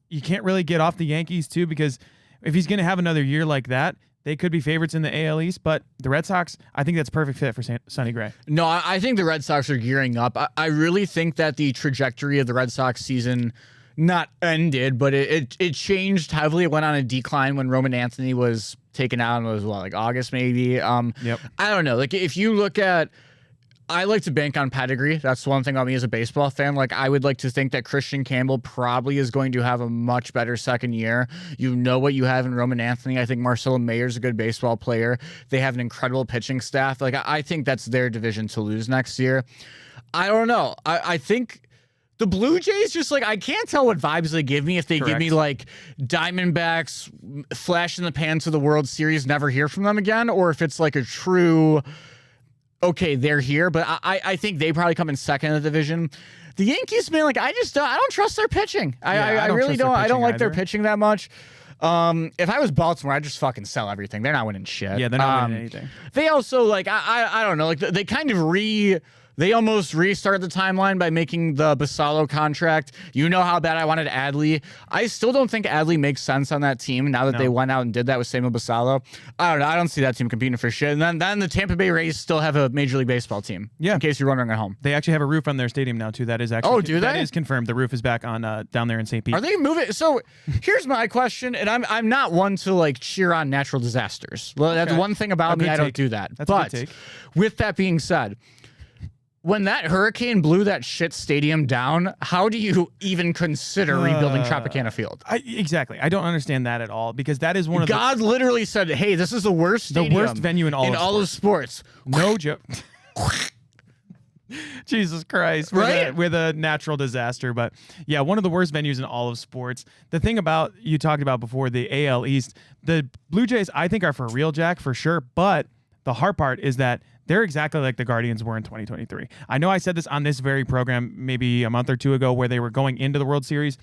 you can't really get off the Yankees too, because if he's going to have another year like that, they could be favorites in the AL East, but the Red Sox, I think that's perfect fit for Sonny Gray. No, I think the Red Sox are gearing up. I really think that the trajectory of the Red Sox season not ended, but it changed heavily. It went on a decline when Roman Anthony was taken out in August maybe. Yep. I don't know. Like, if you look at, I like to bank on pedigree. That's one thing about me as a baseball fan. Like, I would like to think that Christian Campbell probably is going to have a much better second year. You know what you have in Roman Anthony. I think Marcelo Mayer's a good baseball player. They have an incredible pitching staff. Like, I think that's their division to lose next year. I don't know. I think the Blue Jays, just like, I can't tell what vibes they give me. If they give me like Diamondbacks, flash in the pan to the World Series, never hear from them again, or if it's like a true, okay, they're here, but I think they probably come in second in the division. The Yankees, man, like, I don't trust their pitching. I really don't. I don't like their pitching that much. If I was Baltimore, I'd just fucking sell everything. They're not winning shit. Yeah, they're not winning anything. They also, like, I don't know, like, they kind of they almost restarted the timeline by making the Basallo contract. You know how bad I wanted Adley. I still don't think Adley makes sense on that team now that they went out and did that with Samuel Basallo. I don't know. I don't see that team competing for shit. And then the Tampa Bay Rays still have a Major League Baseball team. Yeah. In case you're wondering at home. They actually have a roof on their stadium now, too. That is actually do they? That is confirmed. The roof is back on down there in St. Pete. Are they moving? So here's my question, and I'm not one to, like, cheer on natural disasters. Well, that's one thing about me. I don't do that. That's a good take. With that being said, when that hurricane blew that shit stadium down, how do you even consider rebuilding Tropicana Field? Exactly. I don't understand that at all, because that is one of God literally said, hey, this is the worst stadium, the worst venue in all of sports. No joke. Jesus Christ. With a natural disaster. But yeah, one of the worst venues in all of sports. The thing about, you talked about before, the AL East, the Blue Jays, I think, are for real, Jack, for sure. But the hard part is that they're exactly like the Guardians were in 2023. I know I said this on this very program maybe a month or two ago, where they were going into the World Series.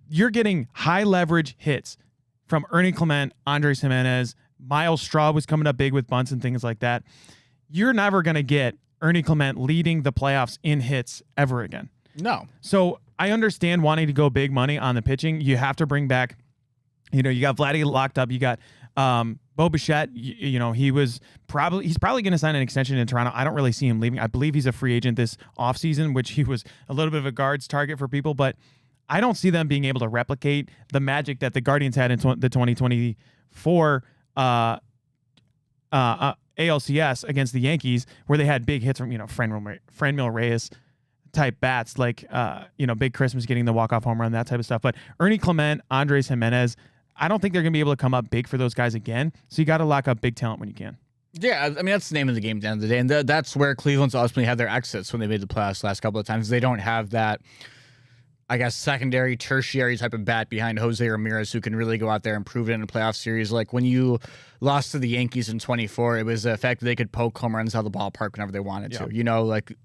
You're getting high leverage hits from Ernie Clement, Andres Gimenez. Miles Straw was coming up big with bunts and things like that. You're never going to get Ernie Clement leading the playoffs in hits ever again. No. So I understand wanting to go big money on the pitching. You have to bring back, you got Vladdy locked up. You got Bo Bichette, he's probably going to sign an extension in Toronto. I don't really see him leaving. I believe he's a free agent this offseason, which he was a little bit of a guards target for people, but I don't see them being able to replicate the magic that the Guardians had in the 2024 ALCS against the Yankees, where they had big hits from, Franmil Reyes type bats, like, Big Christmas getting the walk-off home run, that type of stuff. But Ernie Clement, Andres Gimenez, I don't think they're going to be able to come up big for those guys again. So you got to lock up big talent when you can. Yeah, I mean, that's the name of the game at the end of the day. And that's where Cleveland's ultimately had their exits when they made the playoffs last couple of times. They don't have that, I guess, secondary, tertiary type of bat behind Jose Ramirez who can really go out there and prove it in a playoff series. Like when you lost to the Yankees in 24, it was the fact that they could poke home runs out of the ballpark whenever they wanted to. You know, like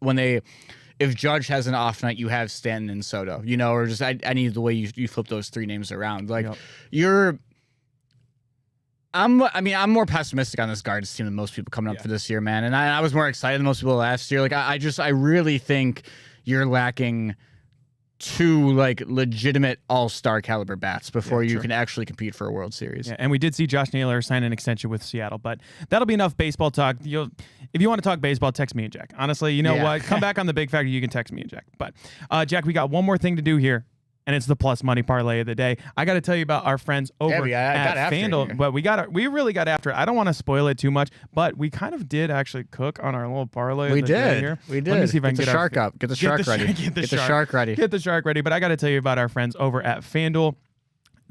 if Judge has an off night, you have Stanton and Soto, you know, or just any of the way you flip those three names around. Like I'm more pessimistic on this Guards team than most people coming up for this year, man. And I was more excited than most people last year. Like I really think you're lacking two like legitimate all-star caliber bats before you can actually compete for a World Series. Yeah, and we did see Josh Naylor sign an extension with Seattle, but that'll be enough baseball talk. If you want to talk baseball, text me and Jack. Honestly, you know what? Come back on the Big Factor. You can text me and Jack. But Jack, we got one more thing to do here. And it's the plus money parlay of the day. I got to tell you about our friends over at FanDuel. But we really got after it. I don't want to spoil it too much, but we kind of did actually cook on our little parlay. We did. Here. We did. Let me see if I can get the shark up. Get the shark ready. Get the shark ready. Get the shark ready. But I got to tell you about our friends over at FanDuel.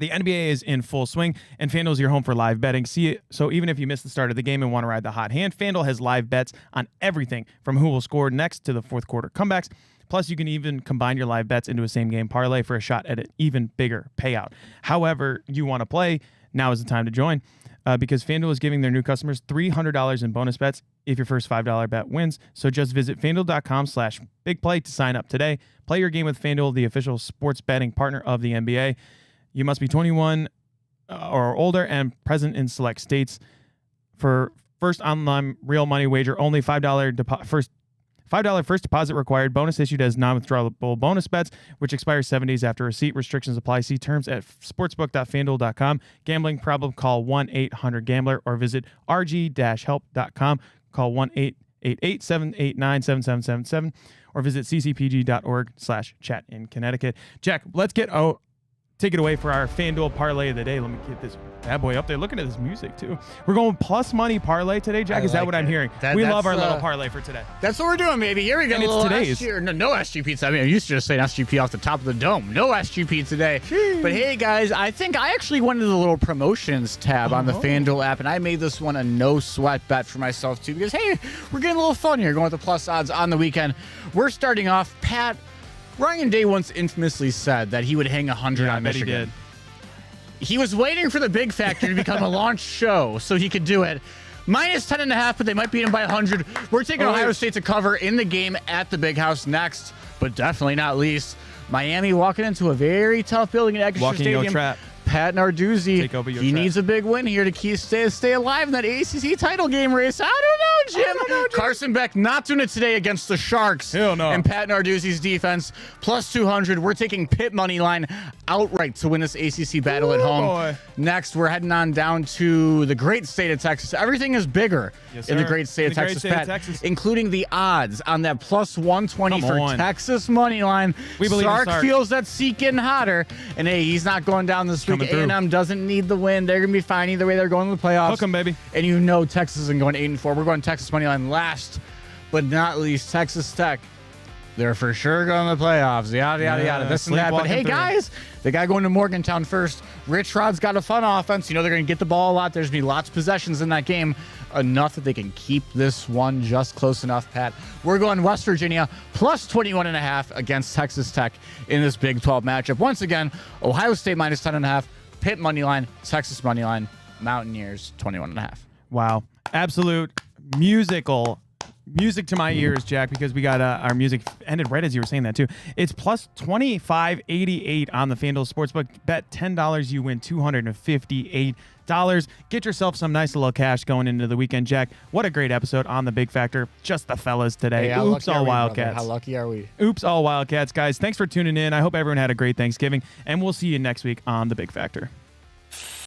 The NBA is in full swing, and FanDuel is your home for live betting. So even if you missed the start of the game and want to ride the hot hand, FanDuel has live bets on everything from who will score next to the fourth quarter comebacks. Plus, you can even combine your live bets into a same-game parlay for a shot at an even bigger payout. However you want to play, now is the time to join because FanDuel is giving their new customers $300 in bonus bets if your first $5 bet wins. So just visit FanDuel.com/bigplay to sign up today. Play your game with FanDuel, the official sports betting partner of the NBA. You must be 21 or older and present in select states. For first online real money wager, only $5 first deposit required. Bonus issued as non-withdrawable bonus bets, which expire 7 days after receipt. Restrictions apply. See terms at sportsbook.fanduel.com. Gambling problem? Call 1-800-GAMBLER or visit rg-help.com. Call 1-888-789-7777 or visit ccpg.org/chat in Connecticut. Jack, let's take it away for our FanDuel parlay of the day. Let me get this bad boy up there. Looking at this music, too. We're going plus money parlay today, Jack. Is that what I'm hearing? We love our little parlay for today. That's what we're doing, baby. Here we go. And it's today's. No SGP. I mean, I used to just say SGP off the top of the dome. No SGP today. Jeez. But hey, guys, I think I actually went into the little promotions tab on the FanDuel app, and I made this one a no-sweat bet for myself, too, because, hey, we're getting a little fun here going with the plus odds on the weekend. We're starting off, Pat. Ryan Day once infamously said that he would hang 100 on Michigan. He did. He was waiting for the Big Factor to become a launch show so he could do it. Minus 10.5, but they might beat him by 100. We're taking Ohio State to cover in the game at the Big House next, but definitely not least. Miami walking into a very tough building at Acrisure Stadium. No trap. Pat Narduzzi, he needs a big win here to stay alive in that ACC title game race. I don't know, Jim. Carson Beck not doing it today against the Sharks. Hell no. And Pat Narduzzi's defense, plus 200. We're taking Pitt money line outright to win this ACC battle at home. Boy. Next, we're heading on down to the great state of Texas. Everything is bigger in the great state of Texas, Pat, including the odds on that plus 120 for Texas money line. We believe Sark feels that seat getting hotter, and hey, he's not going down this week. A&M doesn't need the win. They're going to be fine either way. They're going to the playoffs. Hook 'em, baby. And you know Texas isn't going 8-4. We're going Texas money line last, but not least Texas Tech. They're for sure going to the playoffs. Yada, yada, yada. This and that. But hey, guys, the guy going to Morgantown first. Rich Rod's got a fun offense. You know they're going to get the ball a lot. There's going to be lots of possessions in that game. Enough that they can keep this one just close enough, Pat. We're going West Virginia plus 21.5 against Texas Tech in this Big 12 matchup. Once again, Ohio State minus 10.5. Pitt money line, Texas money line, Mountaineers 21.5. Wow. Absolute music to my ears, Jack, because we got our music ended right as you were saying that too. It's plus 25.88 on the FanDuel Sportsbook. Bet $10, you win $258. Get yourself some nice little cash going into the weekend, Jack. What a great episode on the Big Factor. Just the fellas today. Hey, Oops, all Wildcats. How lucky are we? Oops, all Wildcats, guys. Thanks for tuning in. I hope everyone had a great Thanksgiving, and we'll see you next week on the Big Factor.